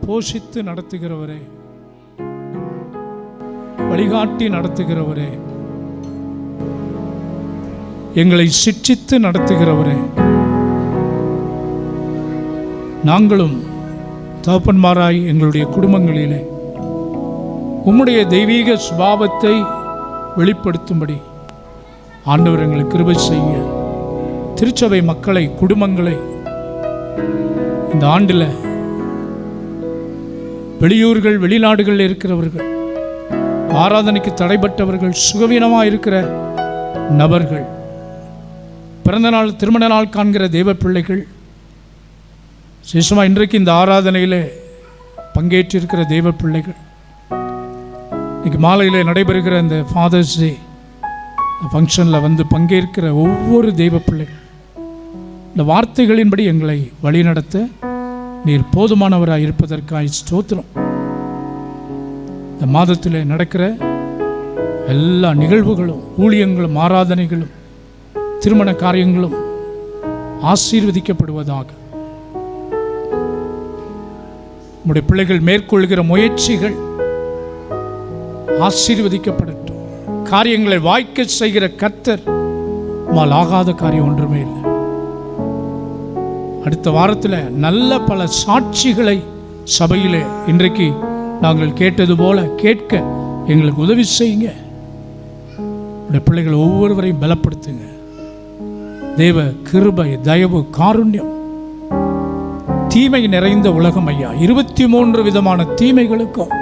போஷித்து நடத்துகிறவரே, வழிகாட்டி நடத்துகிறவரே, எங்களை சிட்சித்து நடத்துகிறவரே, நாங்களும் தகப்பன்மாராய் எங்களுடைய குடும்பங்களிலே உம்முடைய தெய்வீக சுபாவத்தை வெளிப்படுத்தும்படி ஆண்டவர் எங்களுக்கு கிருபை செய்ய, திருச்சபை மக்களை, குடும்பங்களை இந்த ஆண்டில் வெளியூர்கள் வெளிநாடுகளில் இருக்கிறவர்கள், ஆராதனைக்கு தடைப்பட்டவர்கள், சுகவீனமாக இருக்கிற நபர்கள், பிறந்த நாள் திருமண நாள் காண்கிற தெய்வ பிள்ளைகள், விசேஷமாக இன்றைக்கு இந்த ஆராதனையில் பங்கேற்றிருக்கிற தெய்வ பிள்ளைகள், இன்றைக்கு மாலையில் நடைபெறுகிற இந்த ஃபாதர்ஸ் டே ஃபங்க்ஷனில் வந்து பங்கேற்கிற ஒவ்வொரு தெய்வ பிள்ளைகள், இந்த வார்த்தைகளின்படி எங்களை வழிநடத்த நீர் போதுமானவராக இருப்பதற்காக ஸ்தோத்திரம். இந்த மாதத்தில் நடக்கிற எல்லா நிகழ்வுகளும், ஊழியங்களும், ஆராதனைகளும், திருமண காரியங்களும் ஆசீர்வதிக்கப்படுவதாக. நம்முடைய பிள்ளைகள் மேற்கொள்கிற முயற்சிகள் ஆசீர்வதிக்கப்படட்டும். காரியங்களை வாய்க்க செய்கிற கர்த்தர் மால் ஆகாத காரியம் ஒன்றுமே இல்லை. அடுத்த வாரத்தில் நல்ல பல சாட்சிகளை சபையிலே இன்றைக்கு நாங்கள் கேட்டது போல கேட்க எங்களுக்கு உதவி செய்யுங்க. நம்முடைய பிள்ளைகள் ஒவ்வொருவரையும் பலப்படுத்துங்க. தேவ கிருபை, தயவு, காருண்யம். தீமை நிறைந்த உலகம் ஐயா, 23 விதமான தீமைகளுக்கும்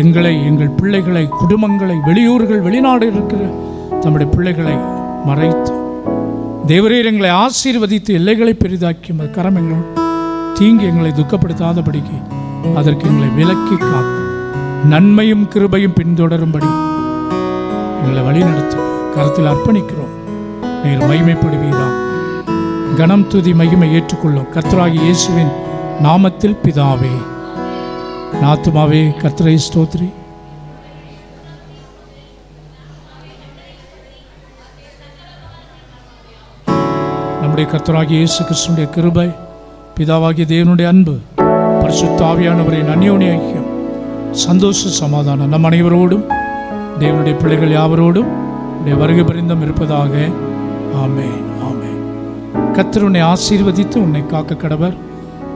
எங்களை, எங்கள் பிள்ளைகளை, குடும்பங்களை, வெளியூர்கள் வெளிநாடு இருக்கிற நம்முடைய பிள்ளைகளை மறைத்து தேவரீர் எங்களை ஆசீர்வதித்து எல்லைகளை பெரிதாக்கி கரம் எங்களோடு தீங்கி எங்களை துக்கப்படுத்தாதபடிக்கு அதற்கு எங்களை விலக்கி காத்து நன்மையும் கிருபையும் பின்தொடரும்படி எங்களை வழிநடத்த கருத்தில் அர்ப்பணிக்கிறோம். நீர் மகிமைப்படுவீராம். கனம் துதி மகிமை ஏற்றுக்கொள்ளும் கர்த்தராகிய இயேசுவின் நாமத்தில் பிதாவே. ஆத்துமாவே கர்த்தரை ஸ்தோத்திரி. நம்முடைய கர்த்தராகிய இயேசு கிறிஸ்துவின் கிருபை, பிதாவாகிய தேவனுடைய அன்பு, பரிசுத்த ஆவியானவரின் அந்யோன்ய ஐக்கியம், சந்தோஷ சமாதானம் நம் அனைவரோடும் தேவனுடைய பிள்ளைகள் யாவரோடும் வருகை பரிந்தம் இருப்பதாக. ஆமென், ஆமென். கர்த்தர் உன்னை ஆசீர்வதித்து உன்னை காக்க கடவர்.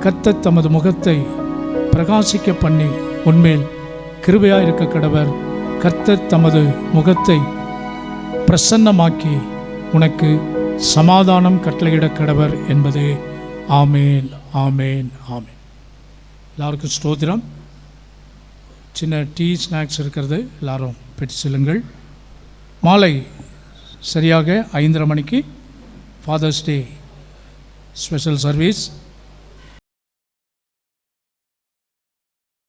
கர்த்தர் தமது முகத்தை பிரகாசிக்க பண்ணி உன்மேல் கிருபையாக இருக்க கடவர். கர்த்தர் தமது முகத்தை பிரசன்னமாக்கி உனக்கு சமாதானம் கட்டளையிட கடவர் என்பதே. ஆமேன், ஆமேன், ஆமேன். எல்லாருக்கும் ஸ்தோத்திரம். சின்ன டீ ஸ்நாக்ஸ் இருக்கிறது, எல்லாரும் பெற்று செல்லுங்கள். மாலை சரியாக 5:30 மணிக்கு ஃபாதர்ஸ் டே ஸ்பெஷல் சர்வீஸ்